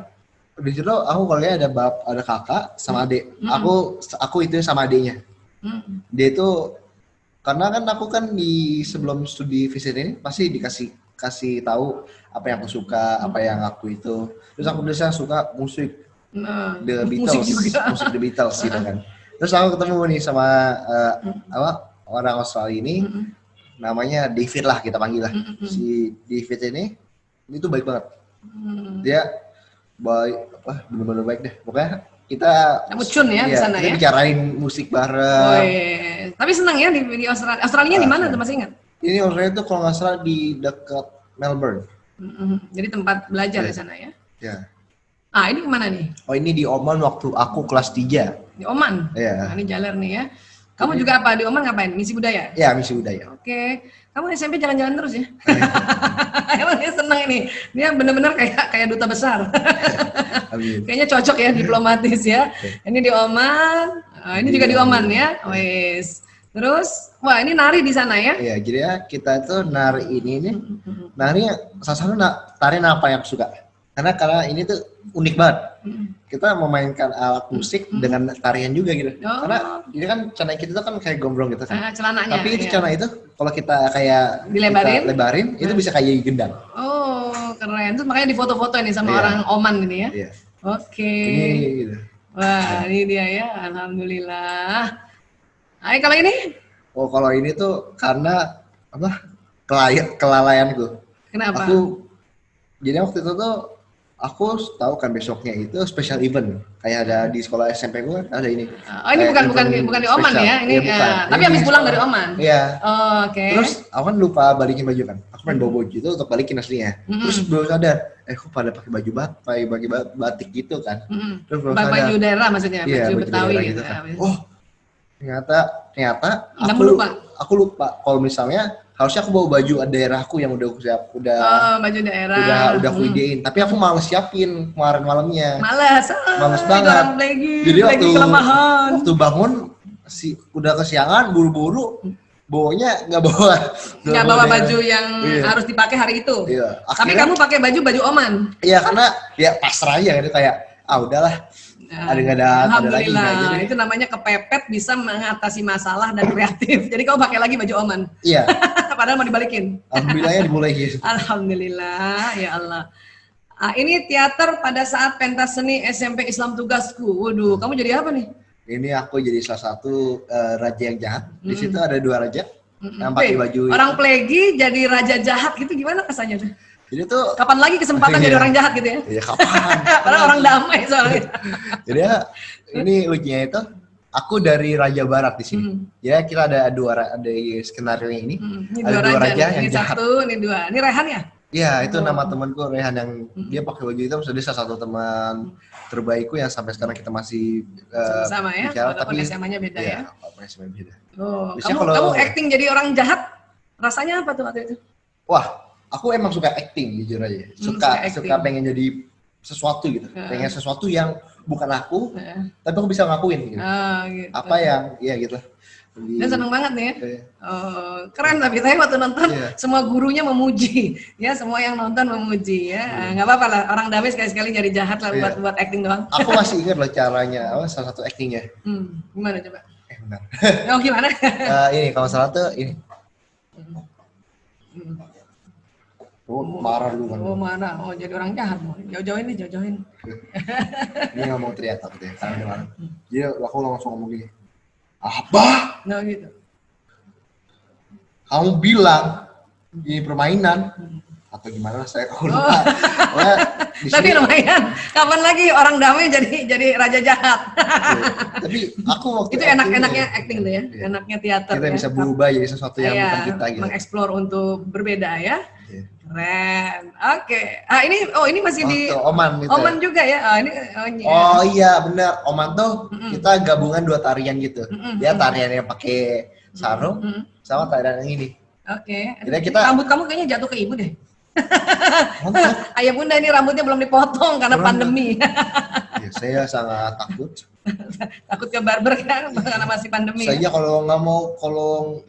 Di situ aku keluarga ada kakak sama adik. Aku itu sama adiknya. Dia itu karena kan aku kan sebelum studi visit ini pasti kasih tahu apa yang aku suka, apa yang aku itu. Terus aku biasanya suka musik The Beatles, musik The Beatles gitu kan. Terus aku ketemu nih sama orang Australia ini, namanya David lah kita panggil lah. Si David ini itu baik banget. Dia baik, bener-bener baik deh. Pokoknya kita cun ya di sana ya. Kita bicarain musik bareng. Tapi senang ya di Australia. Australia di mana tuh masih ingat? Ini Australia itu kalau nggak salah di dekat Melbourne. Jadi tempat belajar di sana ya. Ya. Ini kemana nih? Oh ini di Oman waktu aku kelas 3. Di Oman? Iya. Ini jalan nih ya. Kamu juga apa di Oman ngapain? Misi budaya? Ya, misi budaya. Oke. Kamu SMP jalan-jalan terus ya? Emang dia senang ini. Dia benar-benar kayak duta besar. Amin. Kayaknya cocok ya diplomatis ya. Ini di Oman. Ini juga di Oman ya. Wes. Terus, wah ini nari di sana ya? Iya, jadi ya kita tuh nari ini nih. Nari salah satu tarian apa yang aku suka? Karena ini tuh unik banget. Kita memainkan alat musik dengan tarian juga gitu. Oh. Karena ini kan celana kita tuh kan kayak gombrong gitu kan. Celananya. Tapi itu iya. celana itu kalau kita kayak Dilebarin? kita lebarin itu bisa kayak gendang. Oh, keren. Terus makanya difoto-foto ini sama Iya. orang Oman ini ya? Iya. Oke. Ini gitu. Wah, ini dia ya. Alhamdulillah. Ay, kalau ini? Oh, kalau ini tuh karena apa? Kelalaianku. Kenapa? Jadi waktu itu tuh aku tahu kan besoknya itu special event. Kayak ada di sekolah SMP gue ada ini. Oh, ini Kayak bukan event di Oman spesial. ya? Ini Iya, bukan. tapi Ini habis di pulang sekolah. dari Oman. Iya. Oh, oke. Terus aku kan lupa balikin baju kan. Aku pengen bawa baju itu untuk balikin aslinya. Terus belum sadar, kok pada pakai baju batik gitu kan. Terus belum sadar. Baju daerah maksudnya, Iya, baju baju Betawi daerah gitu. gitu kan. Oh, ternyata Kamu lupa? aku lupa kalau misalnya harusnya aku bawa baju daerahku yang udah Oh, baju daerah. udah aku idein, tapi aku males siapin kemarin malamnya. Males banget. Orang lagi Jadi kelemahan. waktu bangun udah kesiangan, buru-buru bawanya nggak bawa Baju yang Iya. harus dipakai hari itu. Iya. Tapi kamu pakai baju Oman. Iya, karena ya pasrah aja gitu, kayak udahlah. Ada nggak ada lagi Alhamdulillah, nggak jadi. itu namanya kepepet bisa mengatasi masalah dan kreatif. Jadi kamu pakai lagi baju Oman. Iya. Padahal mau dibalikin. Alhamdulillahnya dimulai gitu. Alhamdulillah, ya Allah. Ini teater pada saat pentas seni SMP Islam Tugasku. Waduh, kamu jadi apa nih? Ini aku jadi salah satu raja yang jahat. Di situ ada 2 raja yang pakai baju. Orang plegi jadi raja jahat gitu gimana kesannya tuh? Jadi tuh Kapan lagi kesempatan jadi orang jahat gitu ya? Iya, kapan? Padahal orang damai soalnya. Jadi ya, ini lucunya itu aku dari Raja Barat di sini. Ya kita ada skenario ini. Ini Ada 2 raja yang ini jahat. satu, ini 2. Ini Rehan ya? Iya, itu nama temanku Rehan yang dia pakai baju itu. Dia salah satu teman terbaikku yang sampai sekarang kita masih sama ya, bicara, walaupun SMA-nya beda ya. Walaupun SMA beda. Oh, Biasanya kamu acting jadi orang jahat, rasanya apa tuh waktu itu? Wah, aku emang suka acting jujur aja. Suka acting. pengen jadi sesuatu gitu. Pengen sesuatu yang bukan aku, tapi aku bisa ngakuin gitu. Gitu. Apa yang ya gitu. Dan seneng banget nih ya. Iya. Keren, tapi saya waktu nonton Iya. semua gurunya memuji, ya semua yang nonton memuji ya. Nggak apa-apa lah, orang damai sekali-sekali jadi jahat lah Iya. buat acting doang. Aku masih ingat loh caranya, salah satu actingnya. Gimana coba? Benar. Oh gimana? Ini kalau salah tuh ini. Oh, marah dulu kan. Oh mana? Oh jadi orang jahat. Jauh-jauhin nih, jauh-jauhin. Dia nggak mau teriak takutnya, karena dia marah. Jadi aku langsung ngomong gini. Apa? Nah gitu. Kamu bilang ini permainan atau gimana? Saya tahu lupa. Pokoknya di Tapi sini- lumayan. Kapan lagi orang damai jadi raja jahat? Iya. Tapi aku waktu Itu acting enak-enaknya tuh, acting tuh ya, Iya. enaknya teater. kita ya. bisa berubah jadi sesuatu yang Iya, bukan kita gitu. mengeksplor untuk berbeda ya. Iya. Keren. Oke. Ini masih di Waktu Oman gitu. Oman juga ya. Ini Oh iya benar, Oman tuh kita gabungan 2 tarian gitu. Ya tarian yang pakai sarung sama tarian yang ini. Oke. Jadi kita- Rambut kamu kayaknya jatuh ke ibu deh. Mantap. Ayah bunda ini rambutnya belum dipotong karena Belum. pandemi. Ya, saya sangat takut. Takut ke barber kan karena masih pandemi. Saya kalau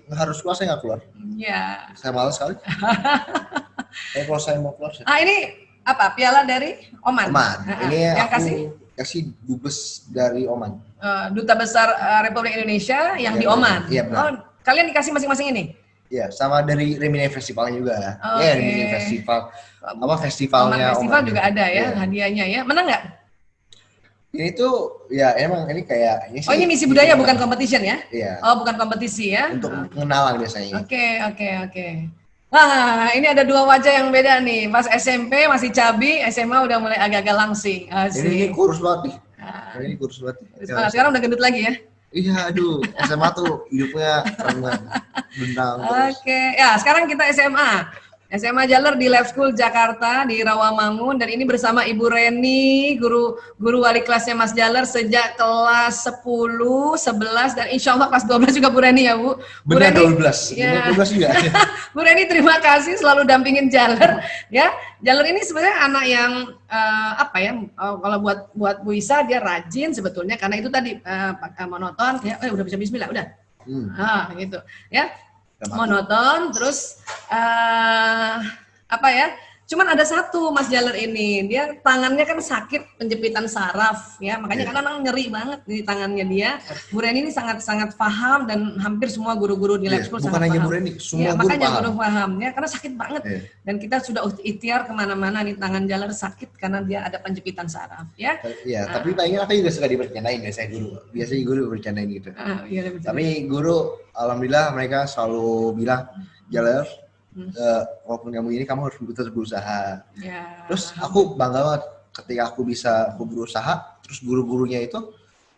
harus keluar saya nggak keluar. Ya. Saya malas sekali. Kalau saya mau keluar, saya Ini apa? Piala dari Oman. Oman. Ini yang aku kasih dubes dari Oman. Duta Besar Republik Indonesia yang Iya, di Oman. iya, benar. Oh, kalian dikasih masing-masing ini? Iya, sama dari Rimini Festivalnya juga. Oke. Ya, Rimini Festival. Apa festivalnya Oman Festival Oman. juga ada ya Iya. hadiahnya ya. Menang nggak? Ini tuh ya emang ini kayak Oh ini misi budaya bukan competition ya? Iya. Oh bukan kompetisi ya? Untuk pengenalan biasanya. Oke. Wah ini ada 2 wajah yang beda nih. Pas SMP masih cabi, SMA udah mulai agak-agak langsing. Ini Asik. kurus banget nih. Ah. Ini kurus banget. Sekarang udah gendut lagi ya? Iya, aduh. SMA tuh hidupnya keren banget. Bentang terus. Oke. Ya sekarang kita SMA. SMA Jaler di Lab School Jakarta di Rawamangun, dan ini bersama Ibu Reni, guru wali kelasnya Mas Jaler sejak kelas 10, 11 dan insya Allah kelas 12 juga Bu Reni ya Bu. Bu Benar, Reni, 12. ya. 12 juga. Bu Reni terima kasih selalu dampingin Jaler ya. Jaler ini sebenarnya anak yang kalau buat Bu Isa dia rajin sebetulnya karena itu tadi monoton ya. Udah bisa bismillah udah. Gitu ya. Monoton, terus cuman ada satu Mas Jaler ini, dia tangannya kan sakit penjepitan saraf ya, makanya kadang nyeri banget di tangannya dia. Bu Reni ini sangat paham dan hampir semua guru-guru di Lab School bukan sangat hanya paham. Bu Reni, semua guru paham. Guru paham ya, karena sakit banget dan kita sudah ikhtiar kemana-mana nih tangan Jaler sakit karena dia ada penjepitan saraf ya. Iya, tapi paling aku juga suka dibercandain ya saya guru. Biasanya guru bercandain gitu. Tapi guru, alhamdulillah mereka selalu bilang, Jaler, walaupun kamu ini kamu harus terus berusaha. Ya, terus aku bangga banget ketika aku berusaha, terus guru-gurunya itu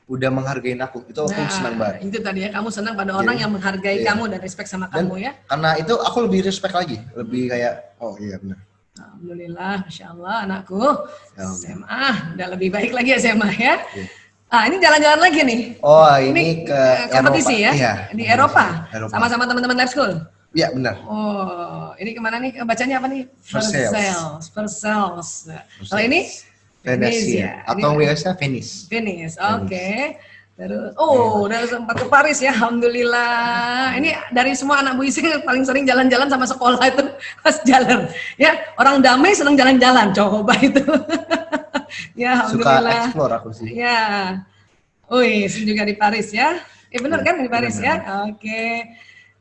udah menghargain aku. Itu aku senang banget. Itu tadi ya, kamu senang pada orang yang menghargai kamu dan respect sama kamu ya. Karena itu aku lebih respect lagi, lebih kayak oh iya benar. Alhamdulillah, Masya Allah anakku SMA udah lebih baik lagi SMA ya. Ini jalan-jalan lagi nih. Oh ini ke kompetisi Eropa. Ya? Di Eropa. Sama-sama teman-teman Lab School. Iya benar. Oh, ini kemana nih? Bacanya apa nih? Versailles. Kalau ini? Venezia. Atau biasa Venice. Venice, oke. Terus, udah sempat ke Paris ya, alhamdulillah. Ini dari semua anak Bu Isi paling sering jalan-jalan sama sekolah itu Mas Jaler. Ya, orang damai senang jalan-jalan, coba itu. Ya, alhamdulillah. Suka explore aku sih. Ya, juga di Paris ya. Benar kan di Paris ya? Oke.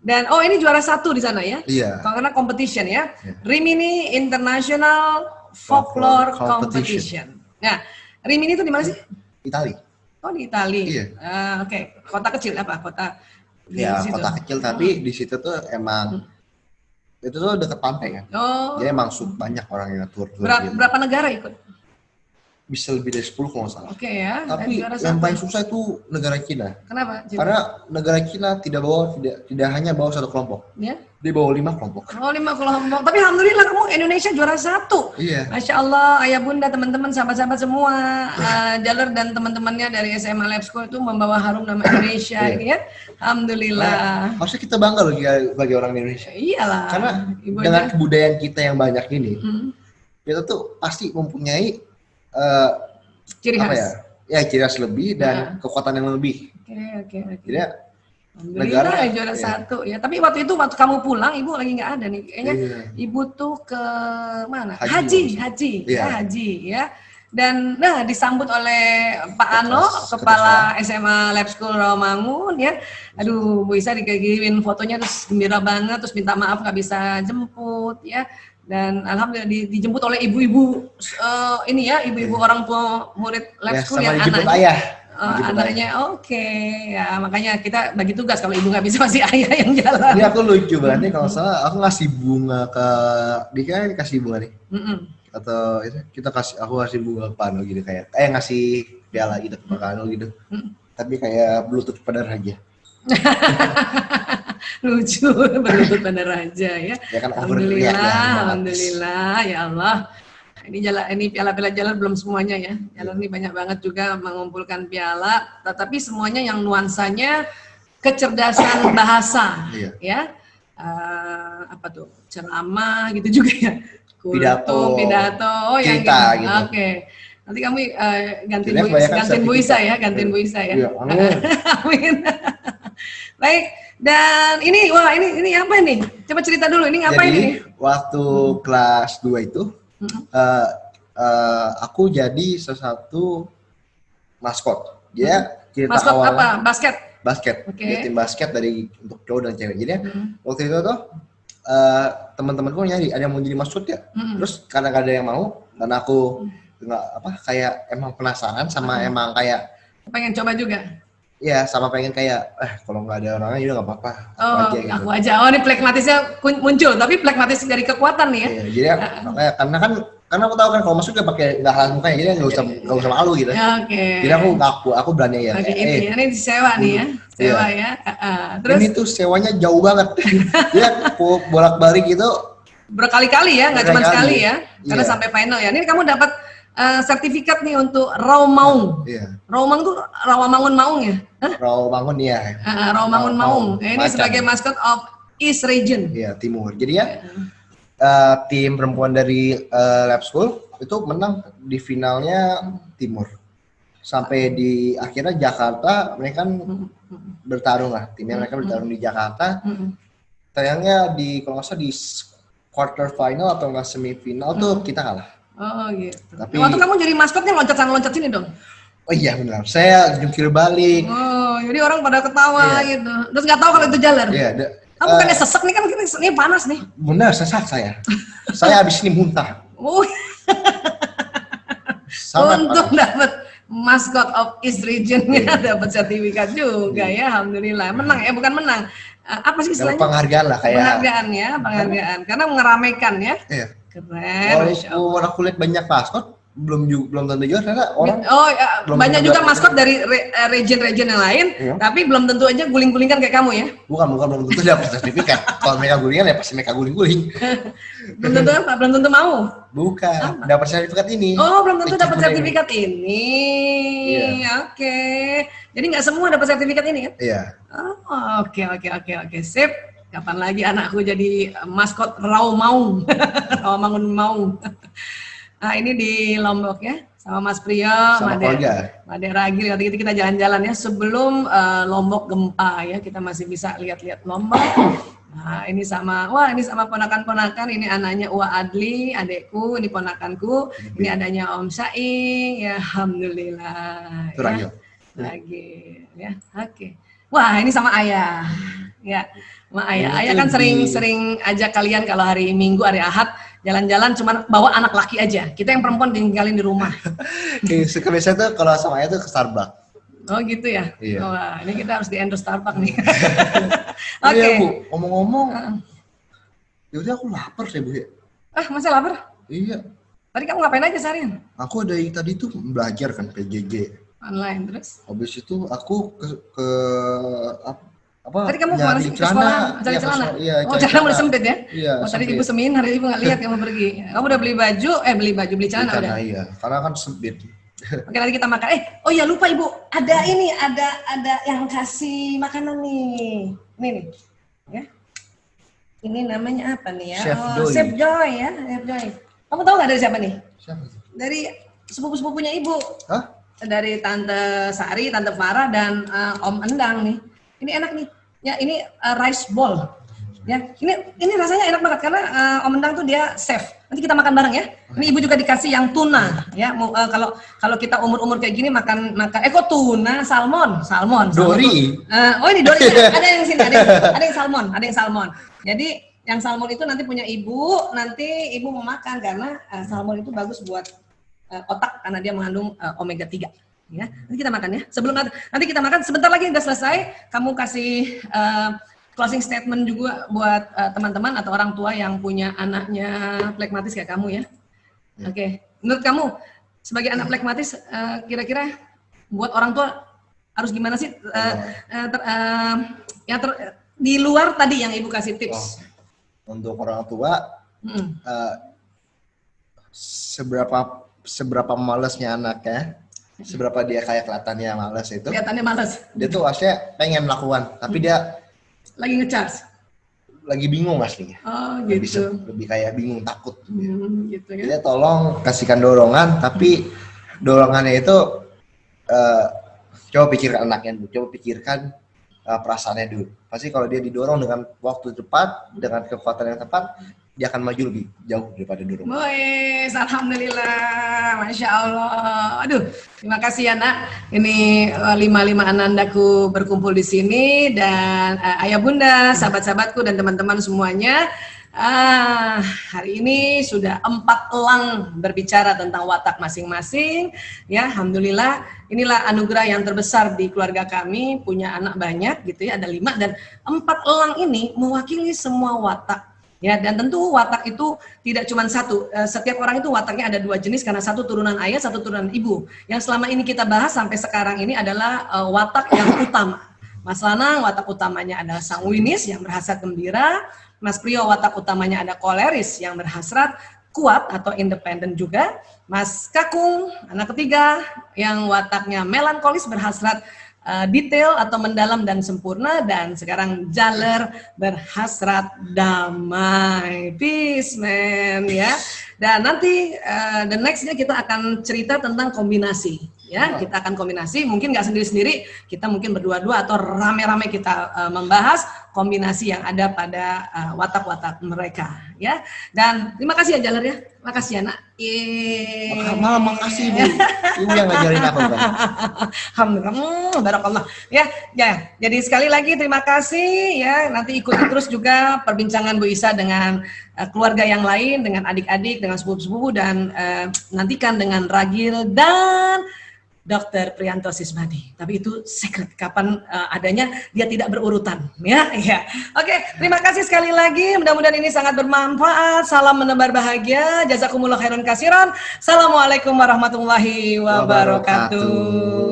Dan ini juara 1 di sana ya? Iya. Karena competition ya. Rimini International Folklore Competition. Nah, Rimini itu di mana sih? Itali. Oh di Itali. Iya. Oke. Kota kecil apa? Kota. Ya kota kecil tapi di situ tuh emang itu tuh deket pantai kan. Jadi emang banyak orang yang tur. Berapa negara ikut? Bisa lebih dari 10 kalau nggak salah. Oke ya. Tapi yang paling susah itu negara Cina. Kenapa? Cina? Karena negara Cina tidak hanya bawa satu kelompok. Ya. Dia bawa 5 kelompok. 5 kelompok. Tapi alhamdulillah kamu Indonesia juara 1. Iya. Masya Allah, ayah bunda, teman-teman, sahabat-sahabat semua, Jaler dan teman-temannya dari SMA Lab School itu membawa harum nama Indonesia ini ya. Alhamdulillah. Harusnya kita bangga loh bagi orang Indonesia. Iyalah. Karena dengan kebudayaan kita yang banyak ini, kita tuh pasti mempunyai ciri khas. Ciri khas lebih dan kekuatan yang lebih. Oke. Jadi negara juara 1 ya. Tapi waktu kamu pulang, ibu lagi nggak ada nih. Kayaknya ibu tuh ke mana? Haji ya. Dan disambut oleh Pak Ano, Kepala SMA Lab School Rawamangun ya. Aduh, Bu Isa dikirimin fotonya terus gembira banget, terus minta maaf nggak bisa jemput ya. Dan alhamdulillah dijemput oleh ibu-ibu ibu-ibu orang tua murid Lab School yang anaknya ya, makanya kita bagi tugas kalau ibu nggak bisa masih ayah yang jalan. Ini aku lucu banget nih kalau salah aku ngasih bunga ke dia dikasih bunga nih. Atau aku kasih bunga ke Pano gitu kayak ngasih piala gitu ke Pano gitu. Tapi kayak Bluetooth pada raja. Lucu, berlutut pada raja ya. Kan alhamdulillah ya Allah. Ini piala-piala Jaler belum semuanya ya. Jaler ini banyak banget juga mengumpulkan piala, tetapi semuanya yang nuansanya kecerdasan bahasa ya. Ceramah gitu juga ya. Pidato yang gitu. Oke. Nanti kamu gantiin Bu Isa ya, Amin. Baik, dan ini apa ini? Coba cerita dulu, ini ngapain ini? Waktu kelas 2 itu, aku jadi sesuatu maskot. Dia cerita maskot awalnya. Apa? Basket? Okay. Dia tim basket untuk cowok dan cewek. Jadi waktu itu tuh, teman-temanku nyari, ada yang mau jadi maskot ya? Terus karena gak ada yang mau, dan aku kayak emang penasaran sama emang kayak pengen coba juga. Iya, sama pengen kayak, kalau nggak ada orangnya ya nggak apa-apa. Aku aja. Ini plekmatisnya muncul, tapi plekmatis dari kekuatan nih ya. Iya, jadi karena aku tahu kan kalau masuk nggak halang mukanya, jadi nggak usah malu gitu. Oke. Jadi aku berani ya. Ini disewa nih ya, sewa ya. Terus? Ini tuh sewanya jauh banget. Dia bolak-balik gitu, berkali-kali ya, nggak cuma sekali ya, karena Iya. sampai final ya. Ini kamu dapat sertifikat nih untuk Rawamangun. Iya. Rawamangun tuh Rawamangun Maung ya? Hah? Rawamangun ya. Rawamangun Maung. Ini Macan. sebagai maskot of East Region. Iya, timur. Jadi ya tim perempuan dari lab school itu menang di finalnya timur. Sampai di akhirnya Jakarta mereka kan bertarung lah. Timnya mereka bertarung di Jakarta. Sayangnya di kalau nggak salah di quarter final atau nggak semifinal tuh kita kalah. Oh gitu. Tapi- Waktu kamu jadi maskotnya loncat sana loncat sini dong. Oh iya benar. Saya jungkir balik. Oh, jadi orang pada ketawa Iya. gitu. Terus nggak tahu kalau itu jalan. Iya, Kamu bukannya sesek nih kan ini panas nih. benar sesak saya. Saya habis ini muntah. Oh, Sangat untuk panas. dapat maskot of East Region-nya dapat sertifikat juga ya, alhamdulillah. Menang ya, bukan menang. Apa sih Dapat istilahnya? penghargaan lah kayak. Penghargaan ya, penghargaan. Karena mengeramaikan ya. Iya. Keren, Masya Allah. Walaupun aku lihat banyak maskot belum tentu juara karena orang Oh, ya, belum banyak tentu juga dapat. maskot dari region-region yang lain, Iya. tapi belum tentu aja guling-gulingan kayak kamu ya. bukan belum tentu dapat sertifikat. Kalau mereka gulingan ya pasti mereka guling-guling. Belum tentu apa? Belum tentu mau. Bukan, dapat sertifikat ini. Oh, belum tentu dapat Achievement sertifikat ini. Iya. Oke. Jadi nggak semua dapat sertifikat ini kan? Iya. Oh, oke. Sip. Kapan lagi anakku jadi maskot Rawamangun, Rawamangun Maung. Nah, ini di Lombok ya, sama Mas Priyo, Sama keluarga. Made Ragil. Nanti kita jalan-jalan ya sebelum Lombok gempa ya, kita masih bisa lihat-lihat Lombok. Nah, ini sama ponakan-ponakan, ini anaknya Uwa Adli, adekku, ini ponakanku, ini adanya Om Saing, ya alhamdulillah. Itu Ragil. Ragil, ya, oke. Wah, ini sama ayah, ya, sama ayah. Ini Ayah tuh kan sering ajak kalian kalau hari Minggu, hari Ahad, jalan-jalan cuman bawa anak laki aja. Kita yang perempuan tinggalin di rumah. Suka biasa tuh kalau sama ayah tuh ke Starbucks. Oh gitu ya? Iya. Wah, ini kita harus di-endorse Starbucks nih. Oke. Oke. Bu, ngomong-ngomong, yaudah aku lapar sih Bu. Ah, masih lapar? Iya. Tadi kamu ngapain aja seharian? Aku dari tadi tuh belajar kan PJJ. Online terus? Habis itu aku ke apa? Tadi kamu kemana nyari sih? Ke sekolah? Cari Iya, ke celana? sekolah, iya, Oh, cari celana mulai sempit ya? Iya. Oh, tadi sempit. ibu seminar, ibu nggak lihat kamu pergi. Kamu udah beli baju, beli celana Karena udah. iya, karena kan sempit. Oke, nanti kita makan. Oh ya lupa ibu, ada ini, ada yang kasih makanan nih. Ini nih, ya. Ini namanya apa nih ya? Chef Joy. Chef Joy ya, Chef Joy. Kamu tahu nggak dari siapa nih? Siapa tuh? Dari sepupu-sepupunya ibu. Hah? Dari Tante Sari, Tante Farah, dan Om Endang nih. Ini enak nih. Ya ini rice bowl. Ya, ini rasanya enak banget karena Om Endang tuh dia chef. Nanti kita makan bareng ya. Ini ibu juga dikasih yang tuna. Ya, kalau kita umur-umur kayak gini makan kok tuna, salmon. Dori. Oh ini Dori. Ada yang sini, ada yang salmon. Jadi yang salmon itu nanti punya ibu. Nanti ibu mau makan karena salmon itu bagus buat otak karena dia mengandung omega 3 ya. Nanti kita makan ya. Sebelum nanti kita makan sebentar lagi udah selesai, kamu kasih closing statement juga buat teman-teman atau orang tua yang punya anaknya flekmatis kayak kamu ya. Oke. Menurut kamu sebagai anak flekmatis kira-kira buat orang tua harus gimana sih di luar tadi yang ibu kasih tips? Untuk orang tua seberapa malesnya anaknya, seberapa dia kayak kelihatannya malas itu. Kelihatannya malas. Dia tuh aslinya pengen melakukan, tapi dia Lagi ngecharge. lagi bingung aslinya. Oh Lebih, gitu. lebih kayak bingung, takut. Gitu ya. Dia tolong kasihkan dorongan, tapi dorongannya itu coba pikirkan anaknya dulu, coba pikirkan perasaannya dulu. Pasti kalau dia didorong dengan waktu tepat, dengan kekuatan yang tepat, dia akan maju lebih jauh daripada dorongan. Boys, alhamdulillah, masya Allah. Aduh, terima kasih ya nak. Ini 5 anandaku berkumpul di sini dan ayah bunda, sahabat-sahabatku dan teman-teman semuanya. Hari ini sudah 4 elang berbicara tentang watak masing-masing. Ya, alhamdulillah. Inilah anugerah yang terbesar di keluarga kami. Punya anak banyak, gitu ya. Ada 5 dan 4 elang ini mewakili semua watak. Ya, dan tentu watak itu tidak cuma satu. Setiap orang itu wataknya ada 2 jenis karena satu turunan ayah, satu turunan ibu. Yang selama ini kita bahas sampai sekarang ini adalah watak yang utama. Mas Lanang watak utamanya adalah sanguinis yang berhasrat gembira. Mas Prio watak utamanya ada koleris yang berhasrat kuat atau independen juga. Mas Kakung anak ketiga yang wataknya melankolis berhasrat detail atau mendalam dan sempurna. Dan sekarang Jaler berhasrat damai, peace man ya. Dan nanti the nextnya kita akan cerita tentang kombinasi ya. Kita akan kombinasi, mungkin nggak sendiri-sendiri, kita mungkin berdua-dua atau rame-rame kita membahas kombinasi yang ada pada watak-watak mereka ya. Dan terima kasih ya Jaler ya, makasih ya nak. Malah makasih Ibu. Ibu yang ngajarin aku kan. Alhamdulillah, barakallah. Ya, jadi sekali lagi terima kasih ya. Nanti ikuti terus juga perbincangan Bu Isa dengan keluarga yang lain, dengan adik-adik, dengan sepupu-sepupu, dan nantikan dengan Ragil dan Dr. Priyanto Sismadi. Tapi itu secret, kapan adanya dia tidak berurutan ya. Oke, terima kasih sekali lagi. Mudah-mudahan ini sangat bermanfaat. Salam menebar bahagia. Jazakumullah khairan kasiran. Assalamualaikum warahmatullahi wabarakatuh.